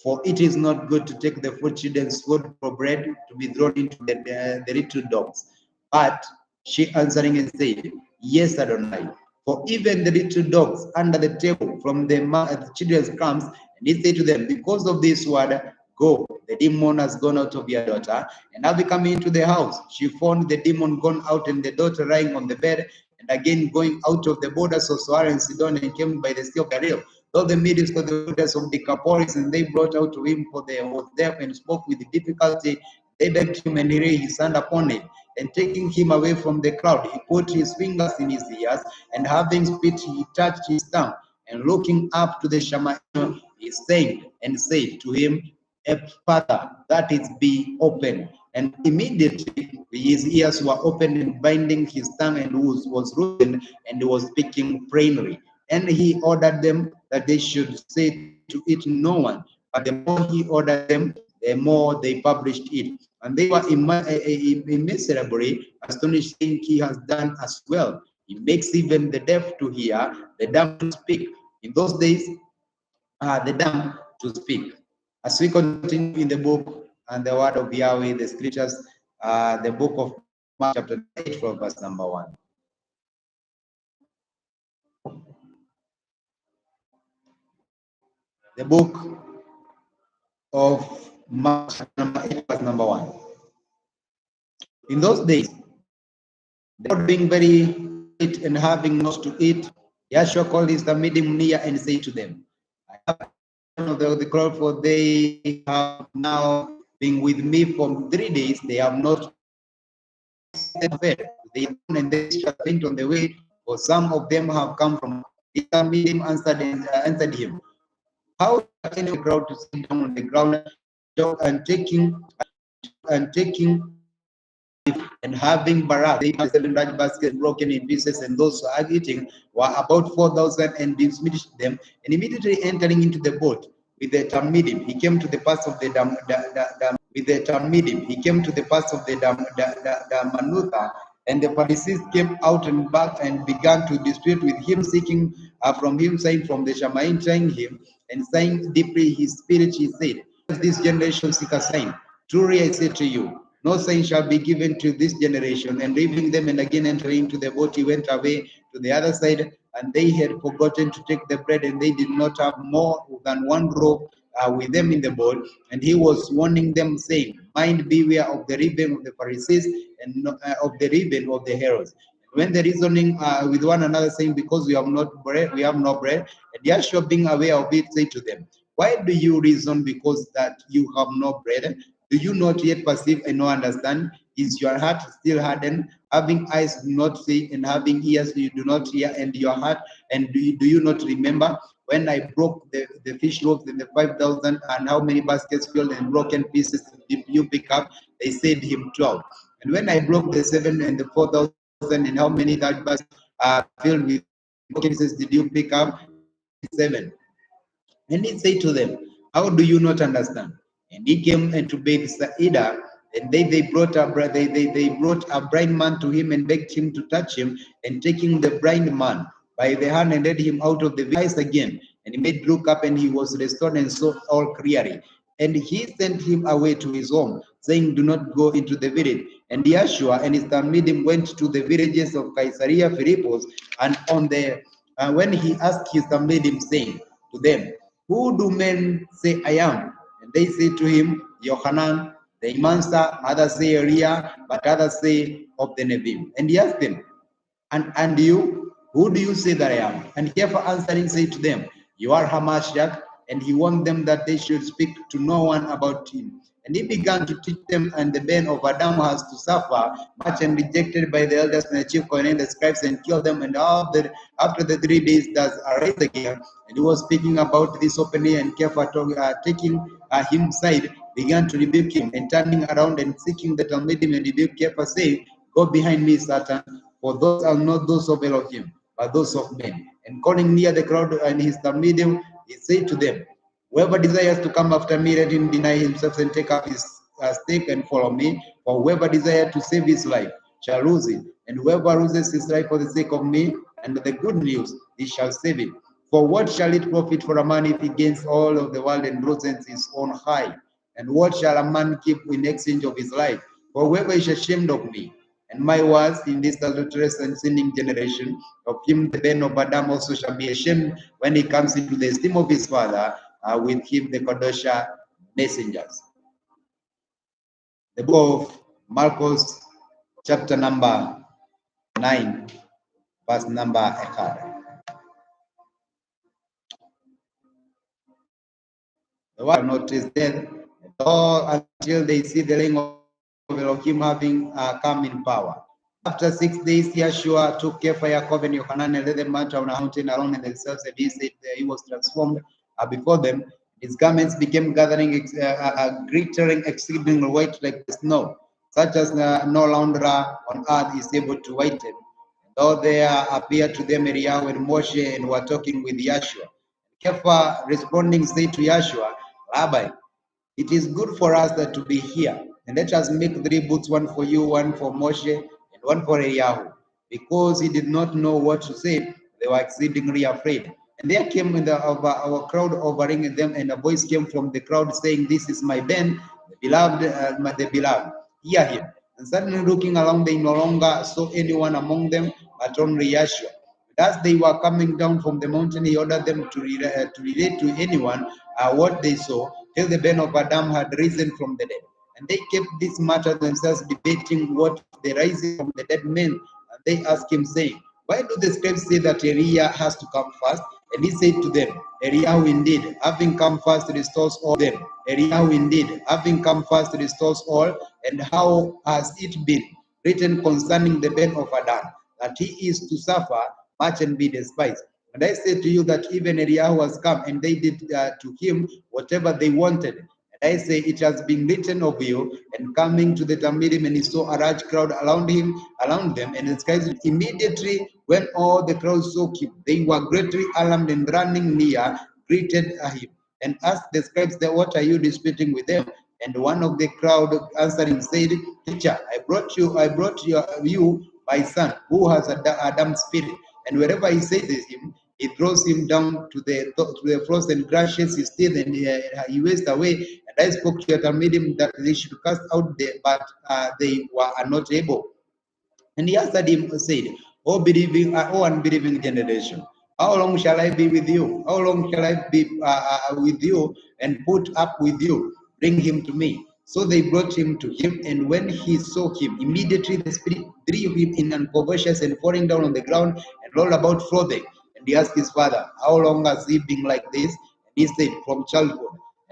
for it is not good to take the children's food for bread to be thrown into the little dogs." But she answering and said, "Yes, Adonai, for even the little dogs under the table from the children's crumbs." And he said to them, "Because of this word, go, the demon has gone out of your daughter." And now coming into the house, she found the demon gone out and the daughter lying on the bed. And again going out of the borders of Soar and Sidon, and came by the sea of Galileo, though the midst of the waters of Decapolis, and they brought out to him, for they was deaf and spoke with difficulty. They begged him, and he laid his hand upon him. And taking him away from the crowd, he put his fingers in his ears, and having spit, he touched his tongue. And looking up to the Shammai, he sang and said to him, "Father, that is, be open." And immediately his ears were opened, and binding his tongue and was loosened, and he was speaking plainly. And he ordered them that they should say to it no one. But the more he ordered them, the more they published it. And they were immeasurably astonished, saying, "He has done as well. He makes even the deaf to hear, the dumb to speak." In those days, the dumb to speak. As we continue in the book and the word of Yahweh, the scriptures, the book of Mark chapter 8 from verse number 1. The book of Mark chapter 8 verse number 1. In those days, they were being very late and having not to eat, Yahshua called his Talmidim near and said to them, "I have of the crowd, for they have now been with me for 3 days. They have not fed. They and they shall faint on the way, for some of them have come from." His Talmidim answered him, "How can the crowd to sit down on the ground and taking and having barak, they have 7 large baskets broken in pieces, and those who are eating were about 4,000, and diminished them." And immediately entering into the boat with the Talmidim, he came to the pass of the Damanutha, and the Pharisees came out and back and began to dispute with him, seeking from him, saying from the Shammai, trying him, and sighing deeply his spirit, he said, "This generation seek a sign. Truly I say to you, no sign shall be given to this generation." And leaving them and again entering into the boat, he went away to the other side. And they had forgotten to take the bread, and they did not have more than one loaf with them in the boat. And he was warning them, saying, "Mind, beware of the leaven of the Pharisees, and of the leaven of the Herods." When they reasoning with one another, saying, "Because we have not bread, we have no bread." And Yahshua, being aware of it, said to them, "Why do you reason because that you have no bread? Do you not yet perceive and not understand? Is your heart still hardened? Having eyes do not see, and having ears you do not hear, and your heart, and do you not remember when I broke the fish loaves in the 5,000, and how many baskets filled and broken pieces did you pick up?" They said him 12. "And when I broke the 7 and the 4,000, and how many large baskets filled with broken pieces did you pick up?" 7. And he said to them, "How do you not understand?" And he came into Bethsaida, and they brought a blind man to him, and begged him to touch him. And taking the blind man by the hand, and led him out of the eyes again, and he made look up, and he was restored and saw all clearly. And he sent him away to his home, saying, "Do not go into the village." And Yahshua and his Talmidim went to the villages of Caesarea Philippus, and when he asked his Talmidim, saying to them, "Who do men say I am?" And they say to him, "Yohanan." They answer, "Others say Eliah, but others say of the Nevi'im." And he asked them, And you, who do you say that I am?" And Kepha answering said to them, "You are Hamashiach." And he warned them that they should speak to no one about him. And he began to teach them, and the band of Adam has to suffer much, and rejected by the elders and the chief Kohen and the scribes, and killed them. And after the 3 days does arise again. And he was speaking about this openly, and Kepha taking him aside, began to rebuke him, and turning around and seeking the Talmidim, and rebuked Kepha, saying, Go behind me, Satan, for those are not those of Elohim, but those of men. And calling near the crowd and his Talmidim, he said to them, whoever desires to come after me, let him deny himself and take up his stake and follow me. For whoever desires to save his life shall lose it. And whoever loses his life for the sake of me and the good news, he shall save it. For what shall it profit for a man if he gains all of the world and loses his own hide? And what shall a man keep in exchange of his life? For whoever is ashamed of me and my words in this adulterous and sinning generation, of him the Ben of Adam also shall be ashamed when he comes into the esteem of his Father with him the CHADASHAH messengers. The book of Marcos, chapter number 9, verse number 1. The world not taste death at all until they see the ring of Elohim having come in power. After 6 days, Yeshua took Kepha, Yaakov, and Yohanan and led them out on a mountain alone in themselves, and he said he was transformed before them. His garments became glittering exceedingly white like the snow, such as no launderer on earth is able to whiten. Though there appeared to them Eliyahu and Moshe and were talking with Yeshua. Kepha responding said to Yeshua, Rabbi, it is good for us that to be here, and let us make 3 booths, one for you, one for Moshe, and one for Eliyahu. Because he did not know what to say, they were exceedingly afraid. And there came our crowd overing them, and a voice came from the crowd saying, this is my Ben, the beloved, hear him. And suddenly looking around, they no longer saw anyone among them, but only Yeshua. As they were coming down from the mountain, he ordered them to relate to anyone what they saw, till the Ben of Adam had risen from the dead. And they kept this matter themselves, debating what the rising from the dead meant. And they asked him, saying, why do the scribes say that Eliah has to come first? And he said to them, Eliyahu indeed, having come first, restores all them. Eliyahu indeed, having come first, restores all. And how has it been written concerning the Ben of Adam, that he is to suffer much and be despised? And I say to you that even Eliyahu has come, and they did to him whatever they wanted. And I say, it has been written of you. And coming to the Talmidim, and he saw a large crowd around them, and the scribes immediately when all the crowd saw him, they were greatly alarmed, and running near, greeted him, and asked the scribes, what are you disputing with them? And one of the crowd answering said, Teacher, I brought you my son, who has Adam's spirit. And wherever he seizes him, he throws him down to the frost and crushes his teeth, and he wastes away. And I spoke to the Talmidim that they should cast out but they were not able. And he answered him and said, O unbelieving generation, how long shall I be with you? How long shall I be with you and put up with you? Bring him to me. So they brought him to him, and when he saw him, immediately the spirit threw him in unconscious and falling down on the ground and rolled about frothing. And he asked his father, how long has he been like this? And he said, from childhood.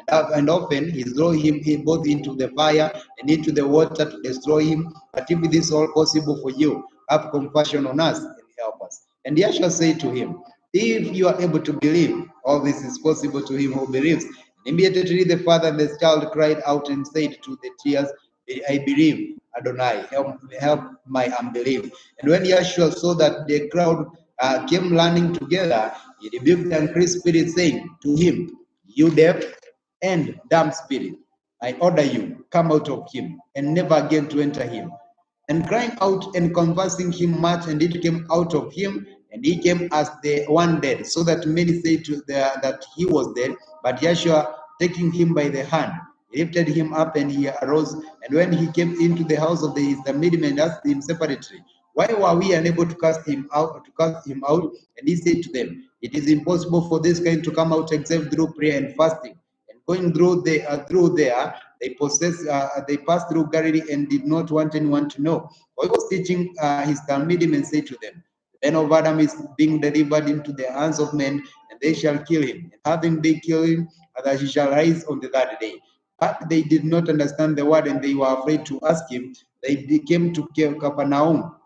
And often he throw him both into the fire and into the water to destroy him. But if it is all possible for you, have compassion on us and help us. And Yeshua said to him, if you are able to believe, all this is possible to him who believes. And immediately the father and the child cried out and said to the tears, I believe, Adonai, help my unbelief. And when Yeshua saw that the crowd came running together, he rebuked the unclean spirit, saying to him, you deaf and dumb spirit, I order you, come out of him, and never again to enter him. And crying out and conversing him much, and it came out of him, and he came as the one dead, so that many say that he was dead. But Yeshua, taking him by the hand, lifted him up, and he arose. And when he came into the house of the Talmidim and asked him separately, why were we unable to cast him out? And he said to them, it is impossible for this kind to come out except through prayer and fasting. And going through there, they passed through Galilee and did not want anyone to know. For he was teaching his Talmidim and said to them, the Ben of Adam is being delivered into the hands of men, and they shall kill him. And having they killed him, that he shall rise on the 3rd day. But they did not understand the word, and they were afraid to ask him. They came to Capernaum.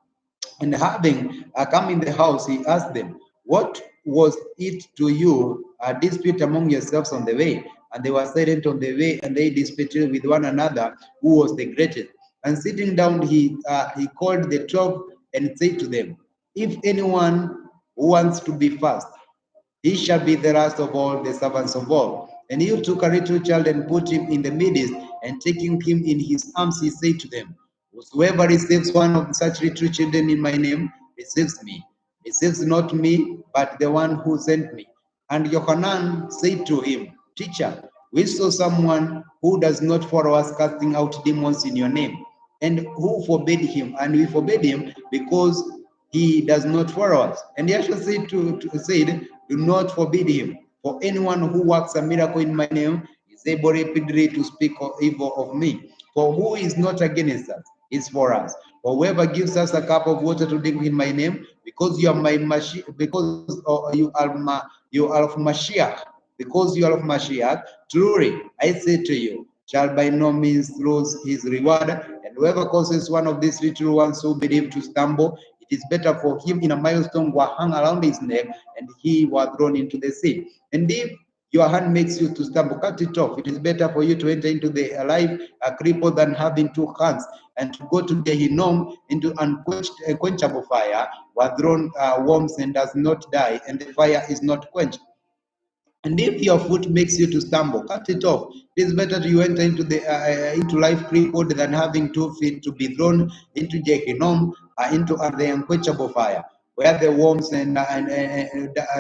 And having come in the house, he asked them, what was it to you, a dispute among yourselves on the way? And they were silent on the way, and they disputed with one another who was the greatest. And sitting down, he called the 12 and said to them, if anyone wants to be first, he shall be the last of all the servants of all. And he took a little child and put him in the midst, and taking him in his arms, he said to them, whosoever receives one of such little children in my name receives me. Receives not me, but the one who sent me. And Yohanan said to him, Teacher, we saw someone who does not follow us casting out demons in your name. And who forbade him? And we forbade him because he does not follow us. And Yeshua said, do not forbid him. For anyone who works a miracle in my name is able repeatedly to speak evil of me. For who is not against us is for us. For whoever gives us a cup of water to drink in my name, because you are my Mashiach, because you are of Mashiach, because you are of Mashiach, truly I say to you, shall by no means lose his reward. And whoever causes one of these little ones who believe to stumble, it is better for him in a millstone were hung around his neck, and he was thrown into the sea. And if your hand makes you to stumble, cut it off. It is better for you to enter into the life a cripple than having two hands, and to go to Gehinnom into unquenchable fire, where thrown worms and does not die, and the fire is not quenched. And if your foot makes you to stumble, cut it off. It is better you enter into life crippled than having 2 feet to be thrown into Gehinnom, into the unquenchable fire, where the worms and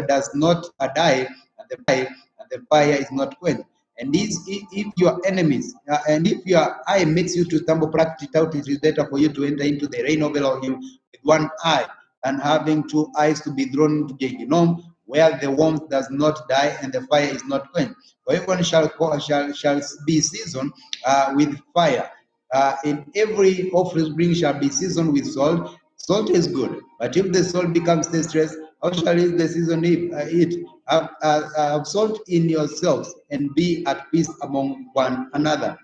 does not die, and the fire is not quenched. And if your enemies, and if your eye makes you to stumble, practice it out. It is better for you to enter into the reign of Elohim with one eye, and having 2 eyes to be thrown into Gehinnom, where the warmth does not die and the fire is not quenched. For everyone shall be seasoned with fire. In every offspring shall be seasoned with salt. Salt is good, but if the salt becomes tasteless, how shall the season eat? Have salt in yourselves and be at peace among one another.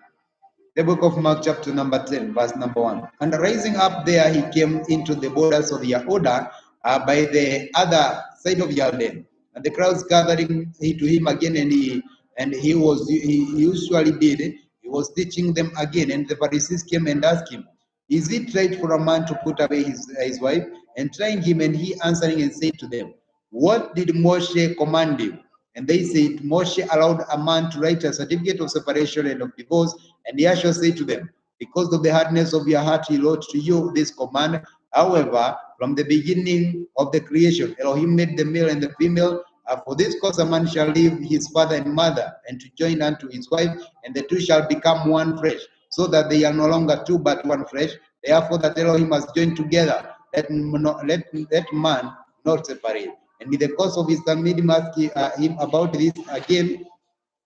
The book of Mark, chapter number 10, verse number 1. And rising up there, he came into the borders of Yehuda by the other side of Jordan. And the crowds gathering to him again, and he usually did. He was teaching them again. And the Pharisees came and asked him, is it right for a man to put away his wife? And trying him, and he answering and said to them, what did Moshe command you? And they said, Moshe allowed a man to write a certificate of separation and of divorce. And Yeshua said to them, because of the hardness of your heart, he wrote to you this command. However, from the beginning of the creation, Elohim made the male and the female. For this cause a man shall leave his father and mother, and to join unto his wife, and the two shall become one flesh, so that they are no longer two but one flesh. Therefore that Elohim has joined together, let man not separate. And in the course of his meeting, asked him about this again,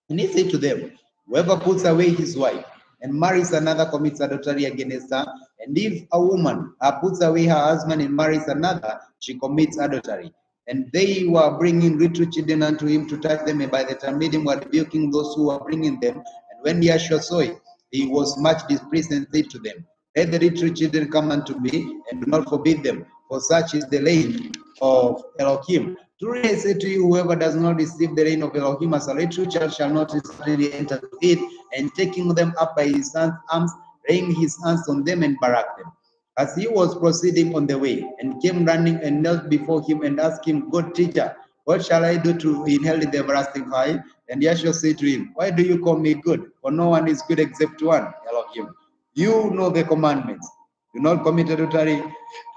and he said to them, whoever puts away his wife and marries another commits adultery against her. And if a woman puts away her husband and marries another, she commits adultery. And they were bringing little children unto him to touch them, and by the time meeting were rebuking those who were bringing them. And when Yeshua saw it, he was much displeased and said to them, let the little children come unto me, and do not forbid them, for such is the reign of Elohim. Truly I say to you, whoever does not receive the reign of Elohim as a little child shall not certainly enter to it. And taking them up by his arms, laying his hands on them and barak them. As he was proceeding on the way, and came running and knelt before him and asked him, good teacher, what shall I do to inherit the everlasting life? And Yeshua said to him, why do you call me good? For no one is good except one, Elohim. You know the commandments. Do not commit adultery,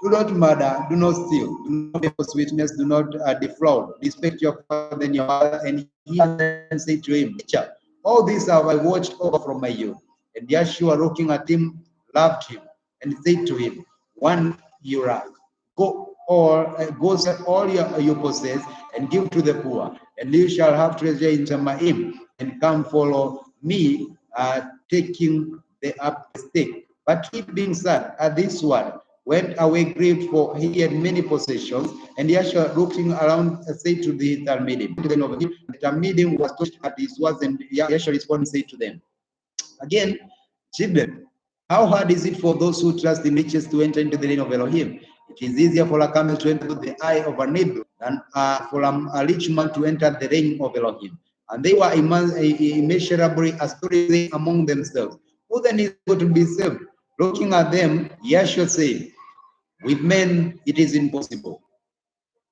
do not murder, do not steal, do not bear false witness, do not defraud, respect your father and your mother. And he said to him, teacher, all these have I watched over from my youth. And Yeshua, looking at him, loved him, and said to him, one you lack, go sell all you possess and give to the poor, and you shall have treasure in IMYM, and come follow me, taking the up stake. But he, being sad at this word, went away grieved, for he had many possessions. And Yeshua, looking around, said to the Talmidim, the Talmidim was touched at his words, and Yeshua responded and said to them, again, children, how hard is it for those who trust in riches to enter into the reign of Elohim? It is easier for a camel to enter the eye of a needle than for a rich man to enter the reign of Elohim. And they were immeasurably astonished among themselves. Who then is going to be saved? Looking at them, Yeshua said, with men it is impossible,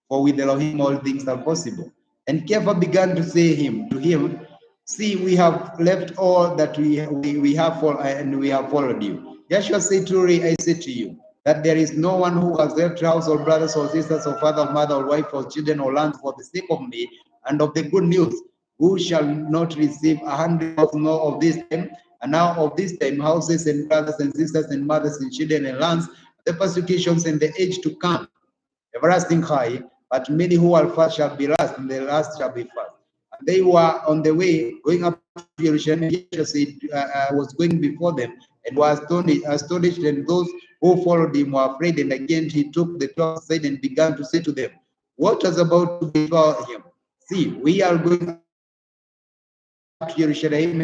for with Elohim all things are possible. And Kepha began to say to him, see, we have left all that we have and we have followed you. Yeshua said, truly I say to you, that there is no one who has left house or brothers or sisters or father or mother or wife or children or land for the sake of me and of the good news, who shall not receive 100 more of this time, and now of this time, houses and brothers and sisters and mothers and children and lands, the persecutions and the age to come, everlasting high, but many who are first shall be last, and the last shall be first. And they were on the way going up to Jerusalem. Jesus was going before them and was astonished, and those who followed him were afraid. And again he took the 12 aside and began to say to them, what was about to befall him? See, we are going up to Jerusalem,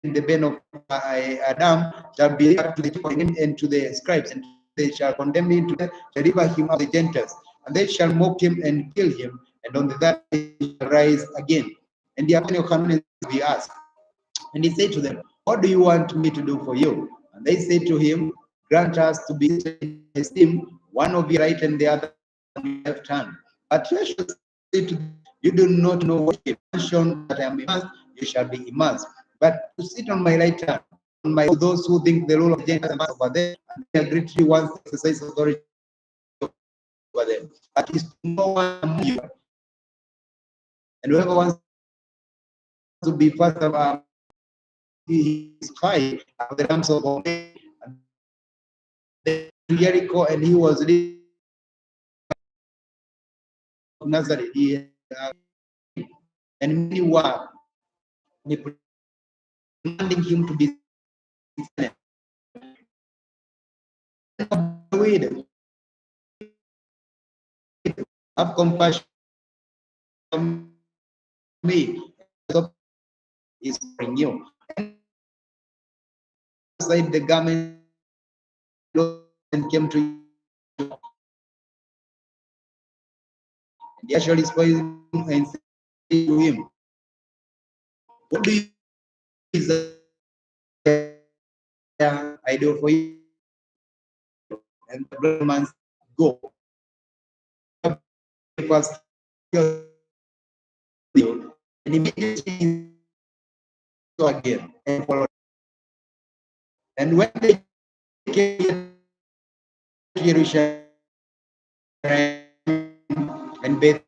and the ben of Adam shall be delivered to the people and to the scribes, and they shall condemn him to death, shall deliver him of the Gentiles, and they shall mock him and kill him, and on the third day he shall rise again. And the appointed of Hananiah be asked. And he said to them, what do you want me to do for you? And they said to him, grant us to be esteemed, one of your right and the other on your left hand. But Yeshua said to them, you do not know what you mention that I am immersed, you shall be immersed. But to sit on my right hand, on my those who think the rule of Gentiles is over them, and they agree to once exercise authority over them. But is no one among you, and whoever wants to be first of he is high of the rams of Omega, and Jericho, and he was living in Nazareth. And many were demanding him to be silent. Wait, have compassion on me, is for you. Inside the garment and came to you. And Yeshua spoke and said to him, what do you desire I do for you? And the blind man said, go. First, and immediately he saw again and followed. And when they came to Jerusalem and Bethlehem,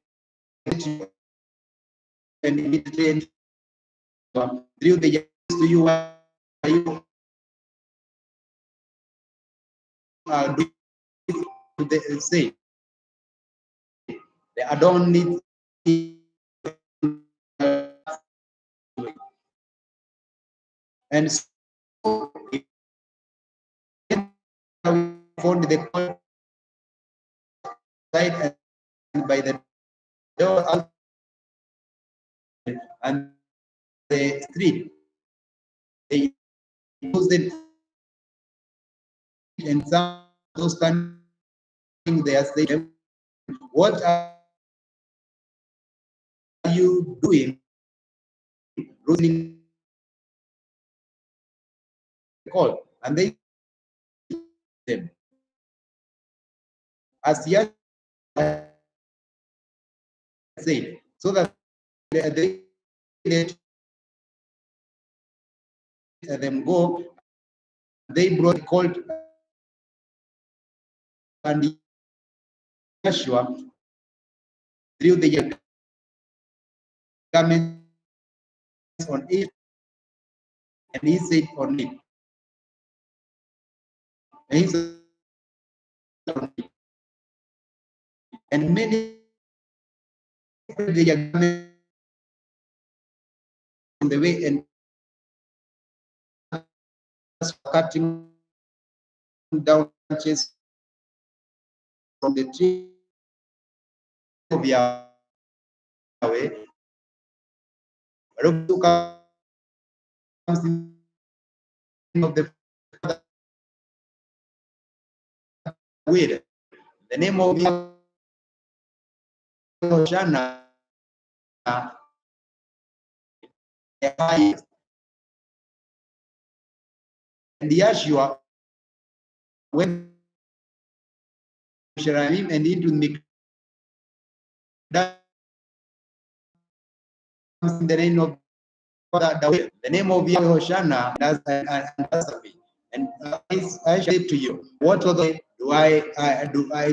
and immediately drew the young to you, are you doing to the say they don't need and so found the side and by the door and the street they used it, and some those standing there say, what are you doing losing the call? And they them as yet said, so that they let them go. They brought the colt, and Joshua drew the garments on it, and he said on it, and he said on it, and many spread their garments on the way, and cutting down branches from the tree of Yahweh, who comes in of the with the name of Hosanna, the highest. And Yeshua when Sheraim and into Mikdash comes in the name of the name of Yahweh Hoshana and answer me. And I say to you, what other do I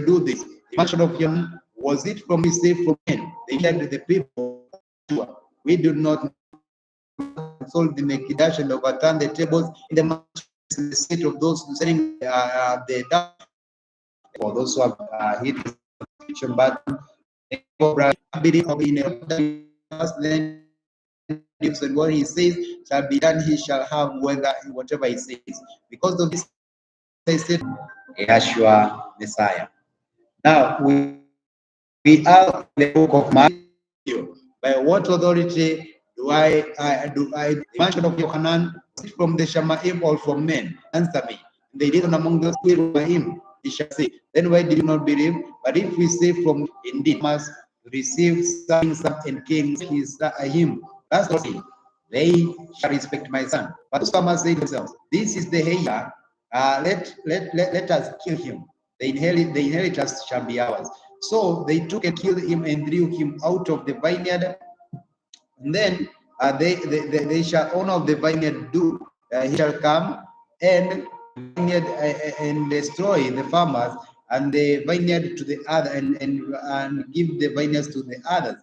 do this? The mention of Yom, was it from his state from men? They said the people, we do not consult the Mekidash and overturn the tables in the state of those selling the for those who have hit the subscription button. Then and what he says shall be done, he shall have whatever he says. Because of this, I said, Yeshua Messiah. Now we are in the book of Matthew. By what authority do I the mention of Yohanan from the Shamaim or from men? Answer me. They did among those who were him. He shall say, then why did you not believe? But if we say from indeed must receive something and king his him. That's what he. They shall respect my son. But some say to themselves, this is the heir. Let us kill him. The inheritance shall be ours. So they took and killed him and drew him out of the vineyard. And then they shall owner of the vineyard do. He shall come and vineyard and destroy the farmers and the vineyard to the other and give the vineyards to the others.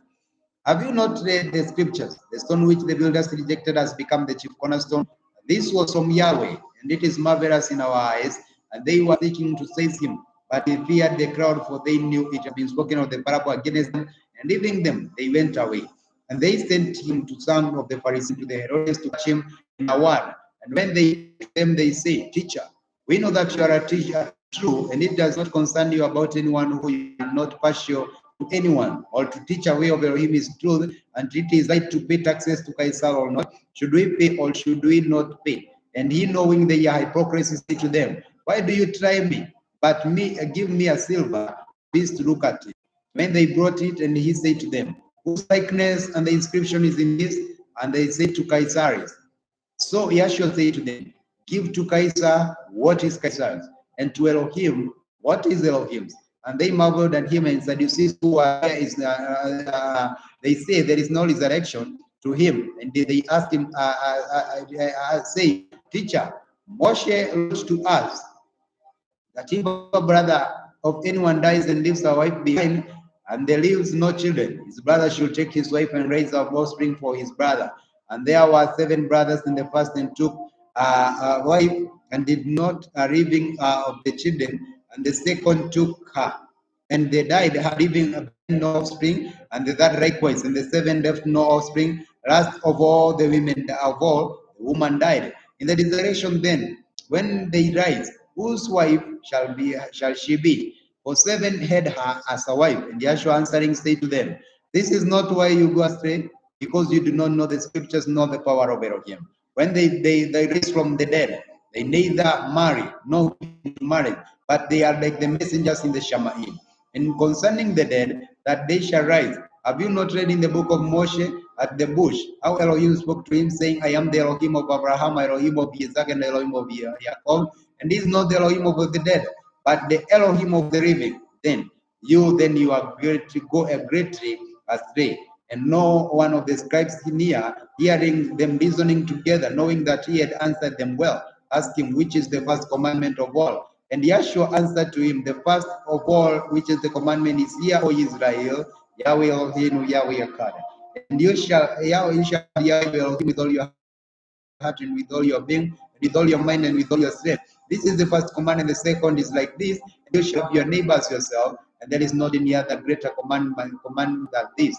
Have you not read the scriptures? The stone which the builders rejected has become the chief cornerstone. This was from Yahweh, and it is marvelous in our eyes. And they were seeking to seize him, but he feared the crowd, for they knew it had been spoken of the parable against them. And leaving them, they went away. And they sent him to some of the Pharisees, to the Herodians, to catch him in a word. And when they came, they say, Teacher, we know that you are a teacher true, and it does not concern you about anyone who you are not partial to anyone, or to teach away of him is truth, and it is right to pay taxes to Caesar or not. Should we pay or should we not pay? And he, knowing their hypocrisy, said to them, why do you try me? But give me a silver piece to look at it. When they brought it, and he said to them, whose likeness and the inscription is in this? And they said to Caesar's. So Yeshua said to them, give to Caesar what is Caesar's, and to Elohim what is Elohim's. And they marveled at him, and Sadducees who are they say there is no resurrection to him. And they asked him, say, Teacher, Moshe wrote to us that if a brother of anyone dies and leaves a wife behind, and there leaves no children, his brother should take his wife and raise up offspring for his brother. And there were 7 brothers in the first, and took a wife and did not leaving of the children, and the second took her, and they died, leaving no offspring, and the third likewise, and the 7 left no offspring. Last of all the women of all, the woman died. In the resurrection then, when they rise, whose wife shall she be? For 7 had her as a wife. And Yeshua answering said to them, this is not why you go astray, because you do not know the scriptures nor the power of Elohim. When they raise from the dead, they neither marry nor marry, but they are like the messengers in the Shamaim. And concerning the dead, that they shall rise. Have you not read in the book of Moshe at the bush, how Elohim spoke to him, saying, I am the Elohim of Abraham, Elohim of Isaac, and Elohim of Jacob, and he is not the Elohim of the dead, but the Elohim of the living. Then you are greatly astray. And no one of the scribes near, hearing them reasoning together, knowing that he had answered them well, asked him, which is the first commandment of all? And Yeshua answered to him, the first of all, which is the commandment, is, Hear, O Israel, Yahweh Elohim, Yahweh Echad. And you shall Yahweh Elohim with all your heart and with all your being, and with all your mind and with all your strength. This is the first command, and the second is like this: you shall love your neighbors yourself, and there is not any other greater command than this.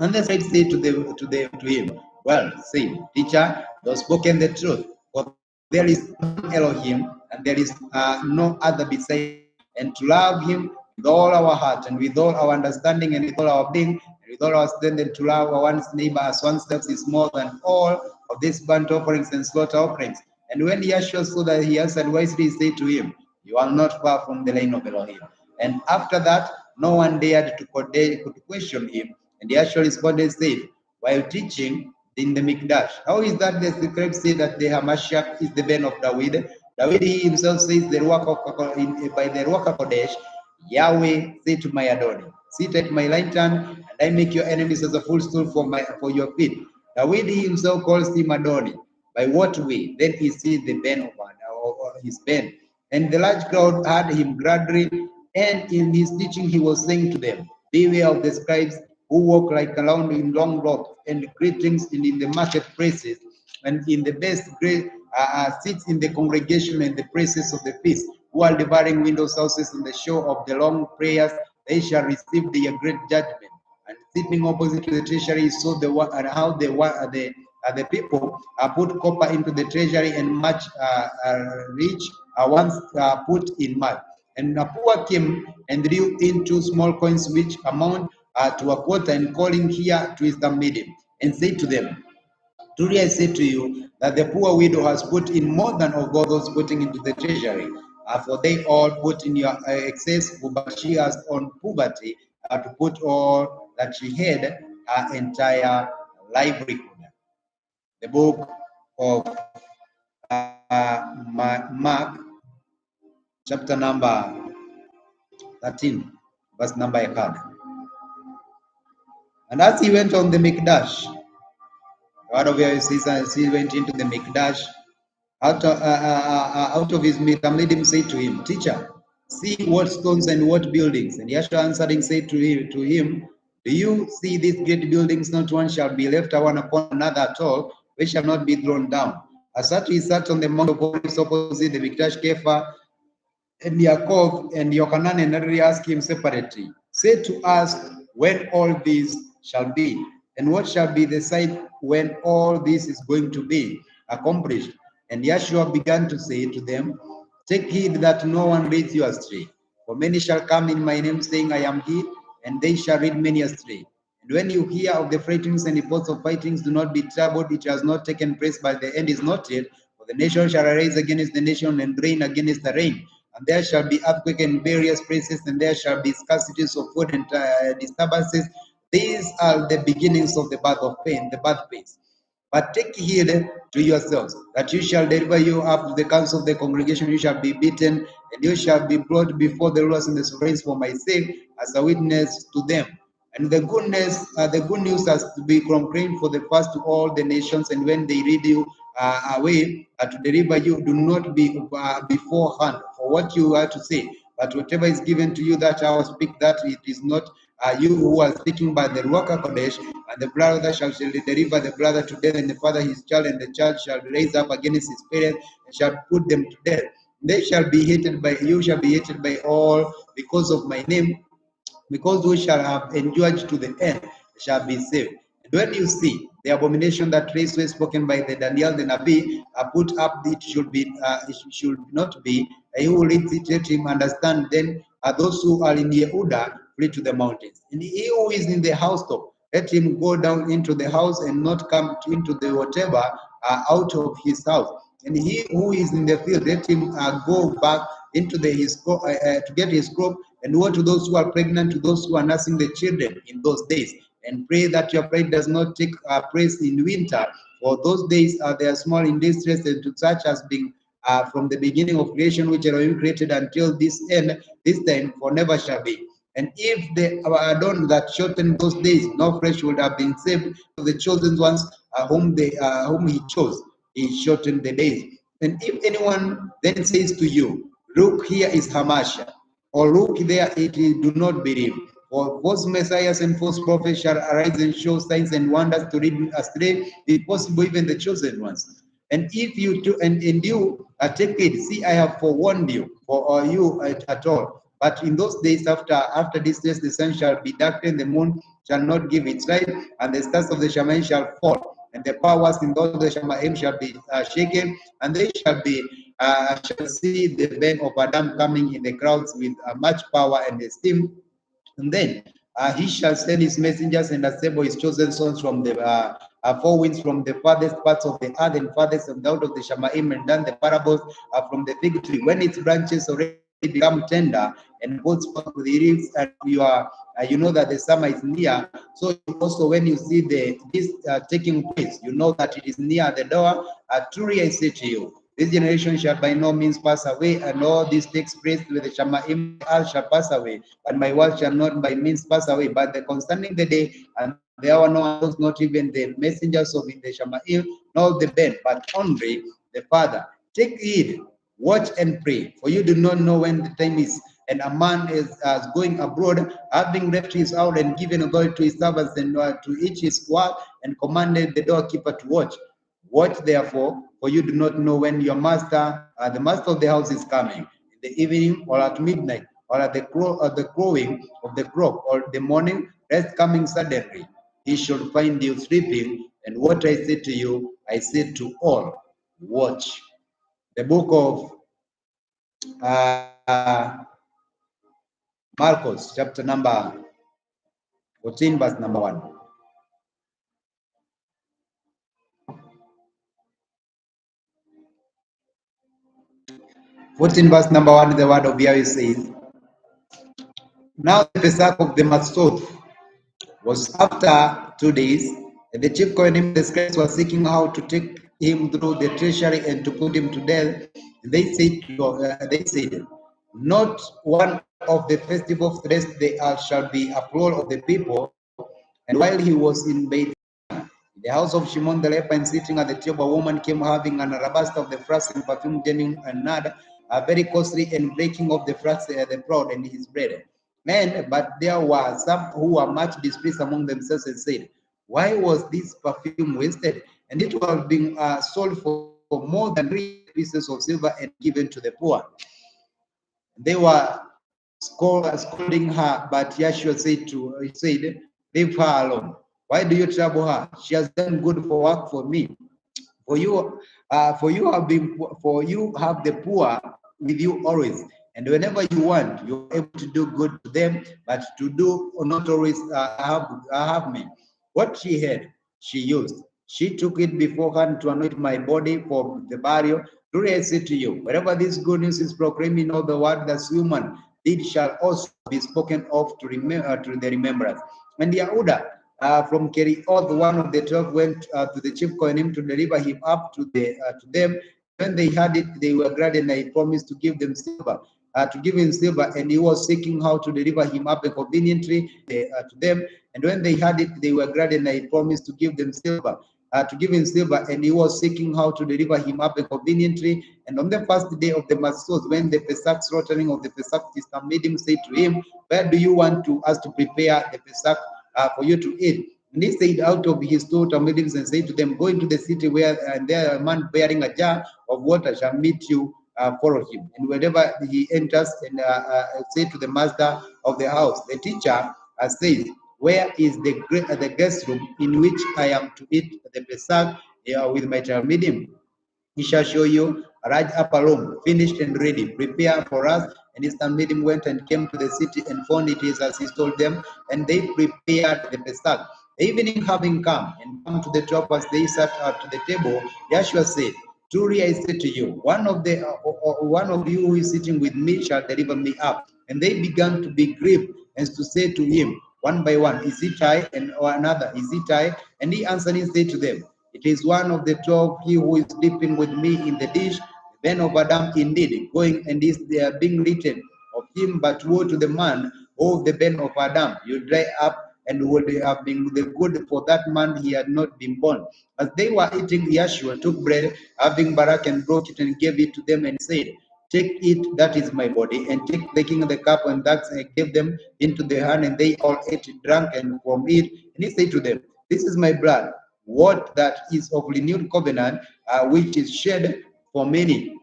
And the scribe said to him, well, say, teacher, thou hast spoken the truth, for there is one Elohim, and there is no other beside, and to love him with all our heart, and with all our understanding, and with all our being, and with all our strength, and to love our one's neighbor as oneself is more than all of these burnt offerings and slaughter offerings. And when Yeshua saw that, he answered wisely, he said to him, you are not far from the line of Elohim. And after that, no one dared to question him. And Yeshua responded and said, while teaching in the Mikdash, how is that the scribes say that the Hamashiach is the Ben of David? David himself says by the Ruach HaKodesh, Yahweh said to my Adonai, sit at my right hand, and I make your enemies as a footstool for your feet. David himself calls him Adonai. By what way? Then he sees the band of his band. And the large crowd heard him gladly, and in his teaching he was saying to them, beware of the scribes who walk like around in long robes and greetings in the marketplaces, and in the best great seats in the congregation and the places of the feast, who are devouring windows houses in the show of the long prayers, they shall receive their great judgment. And sitting opposite to the treasury, saw how the people put copper into the treasury, and much rich once put in mud. And a poor came and drew in 2 small coins, which amount to a quarter, and calling here to his medium, and said to them, truly I say to you that the poor widow has put in more than of all those putting into the treasury, for they all put in your excess, but she has on poverty to put all that she had, her entire livelihood. The book of Mark, chapter number 13, verse number 1. And as he went on the Mikdash, one of your says he went into the Mikdash. Out of his midst, made him say to him, Teacher, see what stones and what buildings. And Yeshua answering said to him, do you see these great buildings? Not one shall be left one upon another at all, which shall not be thrown down. As such he sat on the Mount of Olives opposite the Mikdash Kepha, and Yaakov and Yochanan and Mary asked him separately, say to us when all this shall be, and what shall be the sign when all this is going to be accomplished. And Yeshua began to say to them, take heed that no one leads you astray. For many shall come in my name, saying, I am he, and they shall lead many astray. And when you hear of the fightings and reports of fightings, do not be troubled. It has not taken place, but the end is not yet. For the nation shall arise against the nation, and reign against the reign. And there shall be earthquake in various places, and there shall be scarcities of food and disturbances. These are the beginnings of the birth of pain, the birth pains. But take heed to yourselves, that you shall deliver you up to the council of the congregation, you shall be beaten, and you shall be brought before the rulers and the sovereigns for my sake, as a witness to them. And the good news has to be proclaimed for the first to all the nations, and when they lead you away to deliver you, do not be beforehand for what you are to say, but whatever is given to you that hour speak, that it is not you who are speaking by the Ruach HaKodesh, and the brother shall deliver the brother to death, and the father his child, and the child shall raise up against his parents, and shall put them to death. They shall be hated by you, shall be hated by all because of my name, because we shall have endured to the end, shall be saved. And when you see the abomination that race was spoken by the Daniel the Nabi put up, it should not be. He who reads it, let him understand. Then those who are in Yehuda flee to the mountains. And he who is in the housetop, let him go down into the house and not come into the whatever out of his house. And he who is in the field, let him go back into his to get his crop. And woe to those who are pregnant, to those who are nursing the children in those days. And pray that your pride does not take place in winter, for those days they are small in distress, and to such as being from the beginning of creation, which Elohim created until this end, this time, for never shall be. And if they Adon that shortened those days, no flesh would have been saved to the chosen ones whom he chose. He shortened the days. And if anyone then says to you, look, here is Hamashiach, or look there, do not believe. For false messiahs and false prophets shall arise and show signs and wonders to lead astray, if possible, even the chosen ones. And if you do, and you take it, see, I have forewarned you, for you at all. But in those days after this days, the sun shall be darkened, the moon shall not give its light, and the stars of the Shemaim shall fall, and the powers in those of the Shemaim shall be shaken, and they shall see the band of Adam coming in the clouds with much power and esteem. And then he shall send his messengers and assemble his chosen sons from the four winds, from the farthest parts of the earth and farthest and out of the Shemaim, and done the parables from the fig tree when its branches already become tender and buds forth with the leaves, and you know that the summer is near. So also when you see this taking place, you know that it is near the door. Truly I say to you, This generation shall by no means pass away, and all this takes place with the Shamaim, the earth shall pass away, but my word shall not by means pass away. But the concerning the day and the hour, no one knows, not even the messengers of the Shamaim, nor the Ben, but only the Father. Take heed, watch and pray, for you do not know when the time is. And a man is going abroad, having left his house and given authority to his servants and to each his work, and commanded the doorkeeper to watch. Watch therefore, for you do not know when your master, the master of the house, is coming, in the evening, or at midnight, or at the crowing of the cock, or the morning, rest coming suddenly. He should find you sleeping. And what I say to you, I say to all, watch. The book of Marcos, chapter number 14, verse number 1. 14 verse number 1, the word of Yahweh says, now the Pesach of the Matzot was after 2 days, and the chief Kohanim, the scribes, were seeking how to take him through the treasury and to put him to death. And they said, not one of the festivals rest there shall be a plural of the people. And while he was in Beit, in the house of Shimon the leper, and sitting at the table, a woman came having an alabaster of the flask and perfume, genuine and nard, very costly, and breaking of the flask, the proud and his bread. Men, but there were some who were much displeased among themselves and said, why was this perfume wasted? And it was being sold for more than 3 pieces of silver and given to the poor. They were scolding her, but Yeshua said, leave her alone. Why do you trouble her? She has done good for work for me. For you have the poor with you always, and whenever you want, you're able to do good to them, but to do or not always have me. What she had, she used. She took it beforehand to anoint my body for the burial. Truly I say to you, wherever this good news is proclaimed in all the world, that's human, it shall also be spoken of to the remembrance. And Yehuda from Kerioth, one of the 12, went to the chief Kohanim to deliver him up to them. When they had it, they were glad, and I promised to give them silver, to give him silver, and he was seeking how to deliver him up conveniently to them. And when they had it, they were glad, and I promised to give them silver, to give him silver, and he was seeking how to deliver him up conveniently. And on the first day of the Matzot, when the Pesach slaughtering of the Pesach system made him say to him, where do you want us to prepare the Pesach for you to eat? And he said, out of his two Talmudim, and said to them, go into the city where and there a man bearing a jar of water shall meet you, follow him. And whenever he enters, and say to the master of the house, the teacher says, where is the guest room in which I am to eat the Pesach with my Talmudim? He shall show you a large upper room, finished and ready, prepare for us. And his Talmudim went and came to the city and found it is as he told them, and they prepared the Pesach. The evening having come, and come to the top as they sat at the table, Yeshua said, truly I say to you, one of you who is sitting with me shall deliver me up. And they began to be grieved, and to say to him one by one, is it I? And another, is it I? And he answering said to them, it is one of the 12, he who is sleeping with me in the dish, the Ben of Adam indeed, going, and is there being written of him, but woe to the man, oh, the Ben of Adam, you dry up, and would have been the good for that man he had not been born. As they were eating, Yeshua took bread, having barak, and broke it and gave it to them, and said, take it, that is my body, and taking the cup, and that I gave them into their hand, and they all ate, drank, and from it. And he said to them, this is my blood, what that is of renewed covenant, which is shed for many.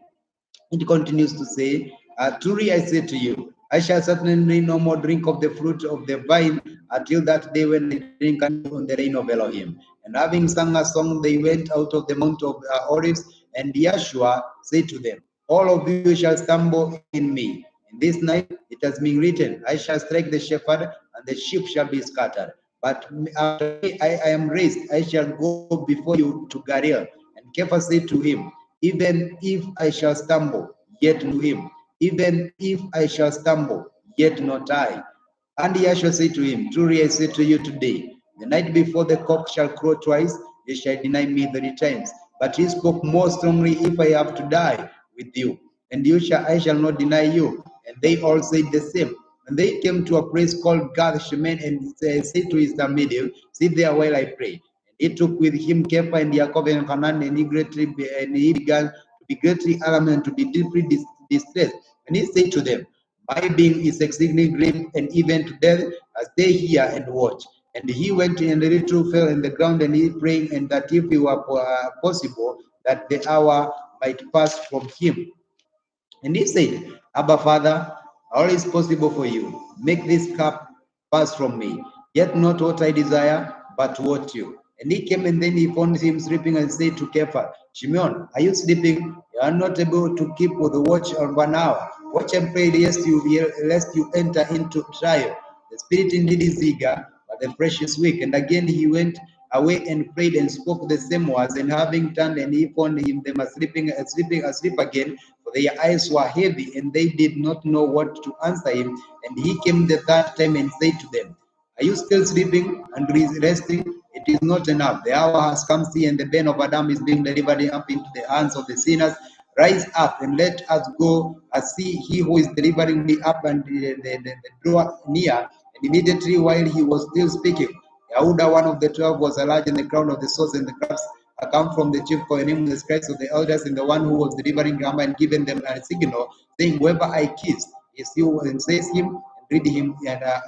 It continues to say, truly I say to you, I shall certainly no more drink of the fruit of the vine until that day when I drink on the reign of Elohim. And having sung a song, they went out of the Mount of Olives, and Yeshua said to them, all of you shall stumble in me. In this night it has been written, I shall strike the shepherd, and the sheep shall be scattered. But after I am raised, I shall go before you to Galilee. And Cephas said to him, even if I shall stumble, yet to him. Even if I shall stumble, yet not I. And Yeshua said to him, truly I say to you today, the night before the cock shall crow twice, you shall deny me 3 times. But he spoke more strongly, If I have to die with you, and I shall not deny you. And they all said the same. And they came to a place called Gath Shemen and said to his Midian, Sit there while I pray. And he took with him Kepha and Jacob and Hanan, and he began to be greatly alarmed and to be deeply distressed. And he said to them, My being is exceedingly great, and even to death. Stay here and watch. And he went and the little fell in the ground, and he praying, and that if it were possible, that the hour might pass from him. And he said, Abba, Father, all is possible for you. Make this cup pass from me. Yet not what I desire, but what you. And he came, and then he found him sleeping, and said to Kepha, Shimon, are you sleeping? You are not able to keep with the watch of 1 hour. Watch and pray lest you enter into trial. The spirit indeed is eager, but the flesh is weak. And again he went away and prayed and spoke the same words. And having turned, and he found him them asleep again, for their eyes were heavy, and they did not know what to answer him. And he came the third time and said to them, Are you still sleeping and resting? It is not enough. The hour has come, see, and the bane of Adam is being delivered up into the hands of the sinners. Rise up and let us go see he who is delivering me up, and the draw near. And immediately while he was still speaking, Yehuda, one of the 12, was large in the crown of the swords and the crafts, come from the chief Kohanim, the scribes of the elders, and the one who was delivering Rama, and given them a signal, saying, Whoever I kiss is you, and says him, and lead him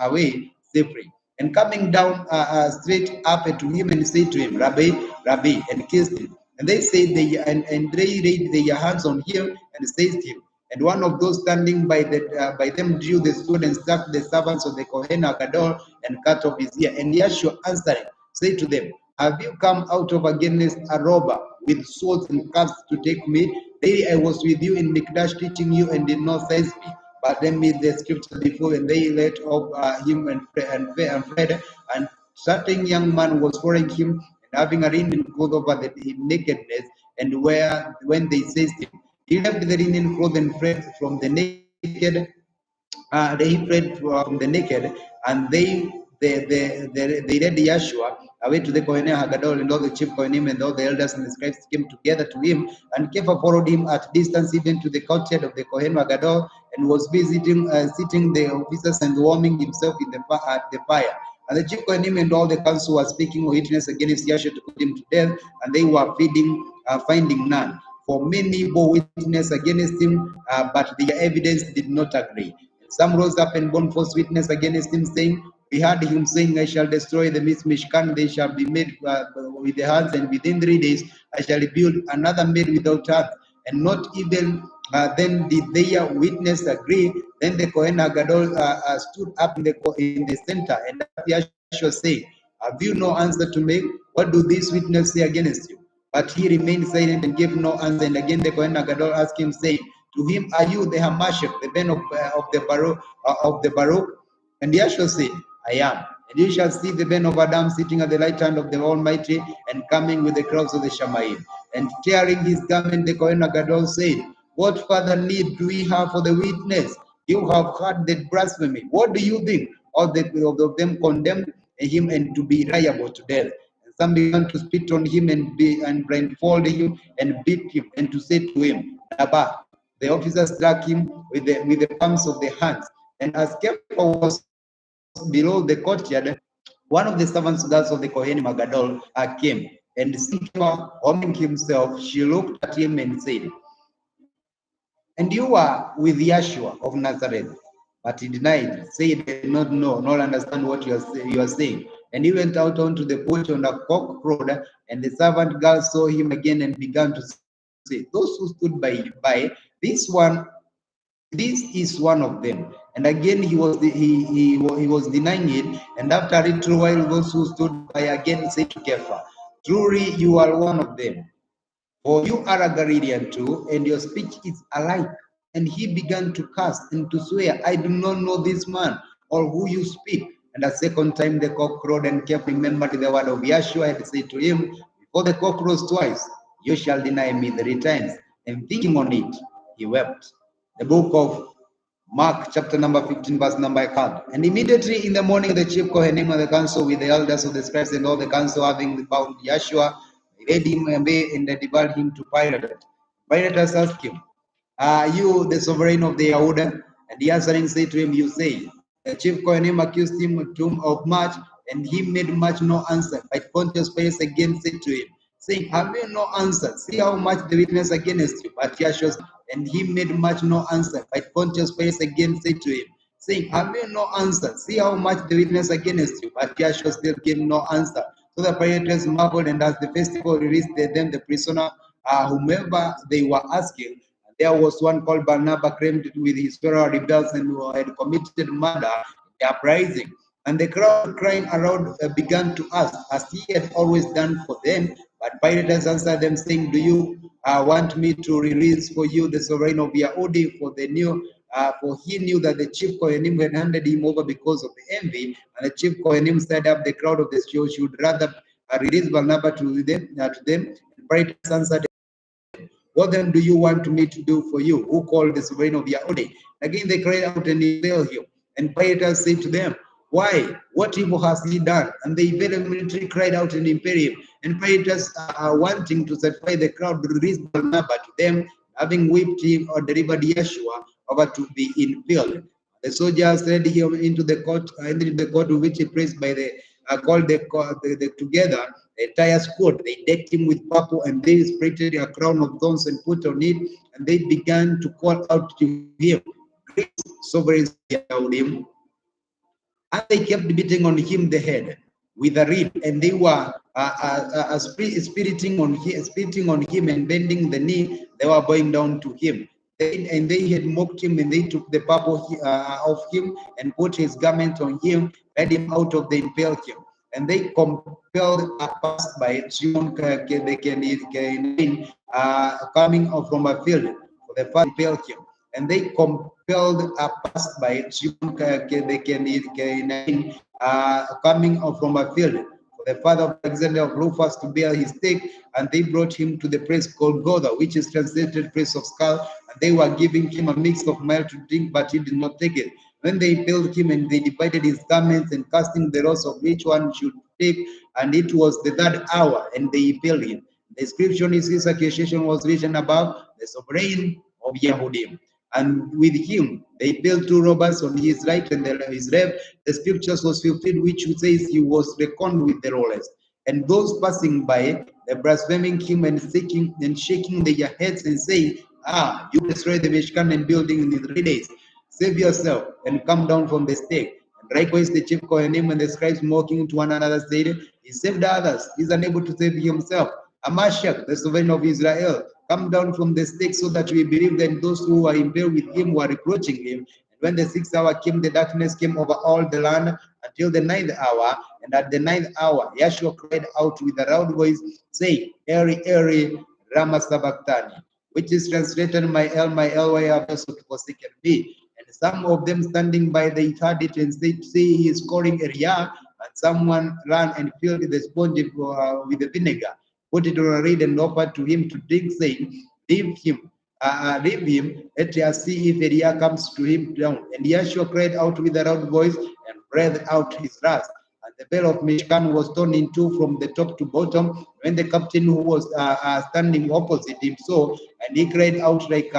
away safely. And coming down straight up to him, and said to him, Rabbi, Rabbi, and kissed him. And they said, they laid their hands on him and seized him. And one of those standing by them drew the sword and struck the servants of the Kohen Gadol and cut off his ear. And Yeshua answering said to them, Have you come out of against a robber with swords and clubs to take me? Daily I was with you in Mikdash teaching you, and did not seize me. But then made the scripture before, and they let off him and fled. And certain young man was following him, and having a linen cloth over the nakedness, and when they seized him, he left the linen cloth and fled from the naked. They fled from the naked, and they led Yeshua away to the Kohen Hagadol, and all the chief Kohenim and all the elders and the scribes came together to him, and Kepha followed him at distance even to the courtyard of the Kohen Hagadol, and was sitting the officers and warming himself at the fire. And the chief Kohenim and all the council were speaking witness against Yeshua to put him to death, and they were finding none. For many bore witness against him, but their evidence did not agree. Some rose up and bore false witness against him, saying, We heard him saying, I shall destroy the Mishkan, they shall be made with the hands, and within 3 days I shall build another made without hands. And not even then did their witness agree. Then the Kohen Gadol stood up in the center, and Yeshua said, Have you no answer to make? What do these witnesses say against you? But he remained silent and gave no answer. And again the Kohen Gadol asked him, saying, To him, Are you the Hamashach, the ben of the Baruch? And Yeshua said, I am. And you shall see the ben of Adam sitting at the right hand of the Almighty, and coming with the crowds of the Shamayim. And tearing his garment, the Kohen Gadol said, What further need do we have for the witness? You have heard the blasphemy. What do you think? All of them condemned him and to be liable to death. And some began to spit on him and blindfold him and beat him, and to say to him, Nabah. The officers struck him with the palms of their hands. And as Kepha was below the courtyard, one of the servants girls of the Kohen Gadol came, and seeing Kepha warming himself, she looked at him and said, And you are with Yeshua of Nazareth. But he denied, said, I did not know, nor understand what you are saying. And he went out onto the porch, and a cock crowed, and the servant girl saw him again and began to say, Those who stood by this is one of them. And again he was denying it. And after a little while, those who stood by again said to Kepha, Truly you are one of them, for you are a Galilean too, and your speech is alike. And he began to curse and to swear, I do not know this man, or who you speak. And a second time the cock crowed, and Kepha remembered the word of Yeshua had said to him, Before the cock crows twice, you shall deny me 3 times. And thinking on it, he wept. The book of Mark, chapter number 15, verse number 1. And immediately in the morning, the chief Kohanim of the council with the elders of the scribes and all the council, having bound Yeshua led him away and delivered him to Pilate. Pilate asked him, are you the sovereign of the Yehuda? And he answering said to him, you say. The chief Kohanim accused him of much, and he made much no answer. But Pontius Pilate again said to him, saying, have you no answer? See how much the witness against you. But Yeshua, and he made much no answer. But Pontius Pilate again said to him, saying, have you no answer? See how much the witness against you. But Yeshua still gave no answer. So the Pilate marveled, and as the festival released them, the prisoner, whomever they were asking, there was one called Barnabas claimed with his fellow rebels and who had committed murder in the uprising. And the crowd crying around began to ask, as he had always done for them. But Pilate answered them, saying, do you want me to release for you the sovereign of Yahudi? For he knew that the chief Kohanim had handed him over because of the envy. And the chief Kohanim stirred up the crowd of the Jews who would rather release Barnabas to them. And Pilate answered, what then do you want me to do for you, who called the sovereign of Yahudi? Again they cried out and impaled him. And Pilate said to them, why? What evil has he done? And they vehemently cried out and impaled him. And Pilate, wanting to satisfy the crowd, released Barnabas to them, having whipped him or delivered Yeshua over to be impaled. The soldiers led him into the court, which is praised by the called the together a entire squad. They decked him with purple, and they sprinked a crown of thorns and put on it, and they began to call out to him, great sovereign Yahudi. And they kept beating on him the head with a reed, and they were spitting on him and bending the knee. They were bowing down to him. And they had mocked him, and they took the purple of him and put his garment on him, led him out of the impaled him. And they compelled a pass by Simon the Canaan coming from a field, for the first impaled him. And they compelled a pass by Simon the Canaan coming from a field, for the father of Alexander of Rufus to bear his stake. And they brought him to the place called Golgotha, which is translated place of skull. And they were giving him a mix of milk to drink, but he did not take it. When they impaled him, and they divided his garments, and casting the rods of which one should take, and it was the third hour, and they impaled him. The inscription is his accusation was written above, the sovereign of Yehudim. And with him they impaled two robbers on his right and his left. The scriptures was fulfilled, which says he was reckoned with the lawless. And those passing by, they blaspheming him and shaking their heads and saying, you destroyed the Mishkan and building in 3 days. Save yourself and come down from the stake. And likewise the chief Kohanim and the scribes mocking to one another said, he saved others, he is unable to save himself. Amashak, the sovereign of Israel, come down from the stake, so that we believe that those who were impaled with him were reproaching him. And when the 6th hour came, the darkness came over all the land until the 9th hour. And at the 9th hour, Yeshua cried out with a loud voice, saying, Eri, Eri, Rama Sabachthani, which is translated, my El, why have you forsaken me? And some of them standing by, they heard it and said, see, he is calling Elia. And someone ran and filled the sponge with the vinegar, put it on a reed, and offered to him to drink, saying, leave him, let us see if Elia comes to him down. And Yeshua cried out with a loud voice and breathed out his wrath. And the veil of Mishkan was torn in two from the top to bottom. When the captain who was standing opposite him saw, and he cried out like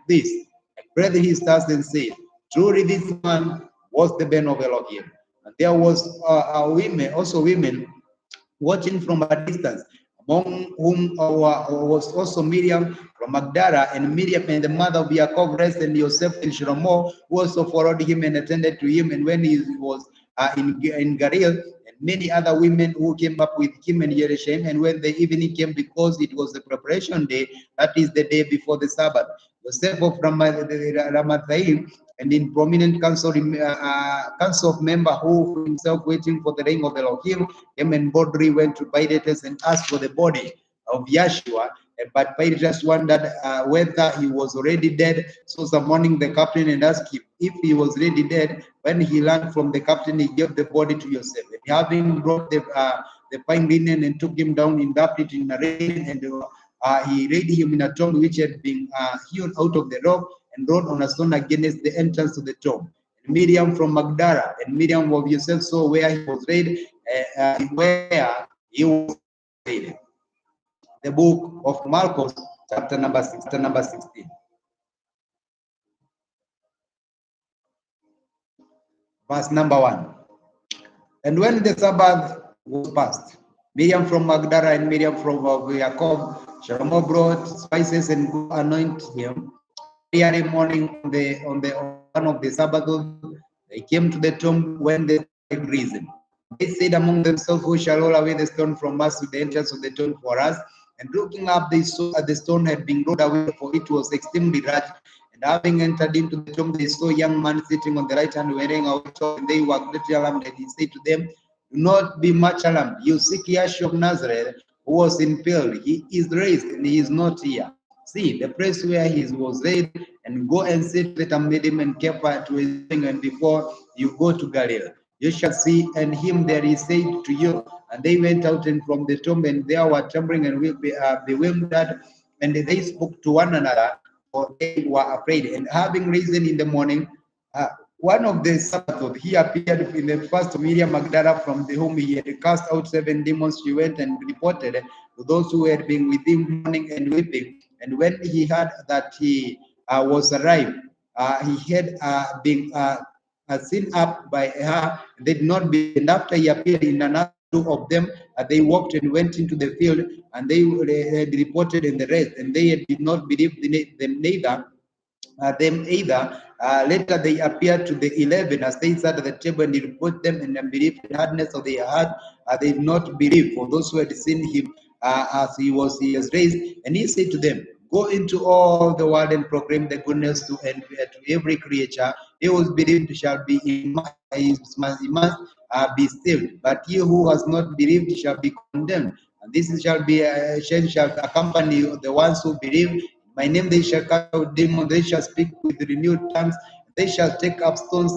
this, and breathed his thirst and said, truly this man was the Ben of Elohim. And there was women watching from a distance, among whom was also Miriam from Magdala, and Miriam and the mother of Yaakov, and Joseph and Shlomo, who also followed him and attended to him. And when he was in Galilee, and many other women who came up with him in Jerusalem. And when the evening came, because it was the preparation day, that is the day before the Sabbath, Joseph of Ramathaim, and in prominent council of member who himself waiting for the reign of Elohim, came and boldly went to Pilate and asked for the body of Yeshua. But Pilate just wondered whether he was already dead. So summoning the captain and asked him if he was already dead. When he learned from the captain, he gave the body to Joseph. And having brought the fine linen and took him down and wrapped it in a rain, and he laid him in a tomb which had been hewn out of the rock, and wrote on a stone against the entrance to the tomb. And Miriam from Magdala and Miriam of Joseph saw where he was laid, the book of Marcos, chapter number 16. Verse number 1. And when the Sabbath was past, Miriam from Magdala and Miriam from Jacob, Shalomo brought spices and go anoint him. Early morning on one of the Sabbath, they came to the tomb when the had risen. They said among themselves, who shall roll away the stone from us to the entrance of the tomb for us? And looking up, they saw that the stone had been rolled away, for it was extremely large. And having entered into the tomb, they saw a young man sitting on the right hand, wearing a white robe, and they were greatly alarmed. And he said to them, do not be much alarmed. You seek Yeshua of Nazareth, who was impaled. He is raised, and he is not here. See, the place where he was laid, and go and sit with him and Kepa to his thing, and before you go to Galilee. You shall see, and him there he said to you. And they went out and from the tomb, and there were trembling and bewildered, and they spoke to one another, for they were afraid. And having risen in the morning, one of the Sabbath, he appeared in the first Miriam Magdala, from whom he had cast out 7 demons. She went and reported to those who had been with him mourning and weeping. And when he heard that he was arrived, he had been seen up by her, they did not be. And after he appeared in another two of them, they walked and went into the field, and they had reported in the rest, and they did not believe them them either. Later they appeared to the 11 as they sat at the table, and he reported them in unbelief and hardness of their heart. They did not believe, for those who had seen him as he was raised. And he said to them, go into all the world and proclaim the goodness to every creature. He who believed shall be he must be saved, but he who has not believed shall be condemned. And this shall be a change shall accompany the ones who believe. My name they shall cast out demons, they shall speak with renewed tongues, they shall take up stones,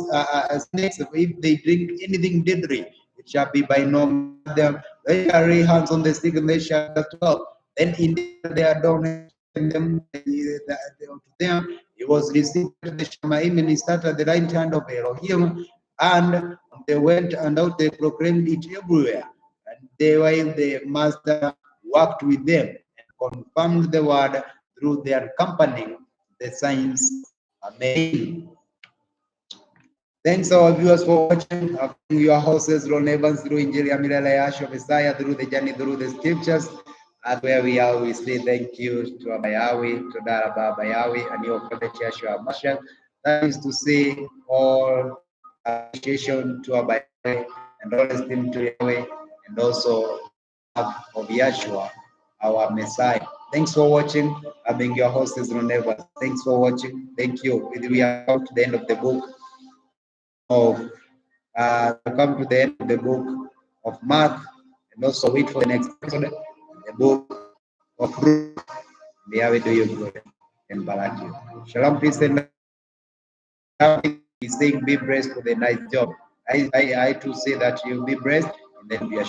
snakes, if they drink anything deadly, it shall be by no means them. They shall lay hands on the sick, and they shall cast out. Then indeed their dawn them to them, he was received to the IMYM, and he sat at the right hand of Elohim, and they went and out they proclaimed it everywhere. And they, while the master worked with them and confirmed the word through their accompanying the signs. Amen. Thanks our viewers for watching. Your horses, Ron Evans, through Injili Milele Yashua Messiah, through the journey through the scriptures. And where we are, we say thank you to Abayawi, to Daraba Abayawi, and your prophet Yeshua Mashiach. That is to say, all appreciation to Abayawi, and all esteem to Yahweh, and also of Yeshua, our Messiah. Thanks for watching. I've been your host, Ron Evans. Thanks for watching. Thank you. We are come to the end of the book of come to the end of the book of Mark, and also wait for the next episode, the book of Ruth. There we do you good and balak you. Shalom, peace, and he's saying be blessed for the nice job. I too say that you be blessed, and then be a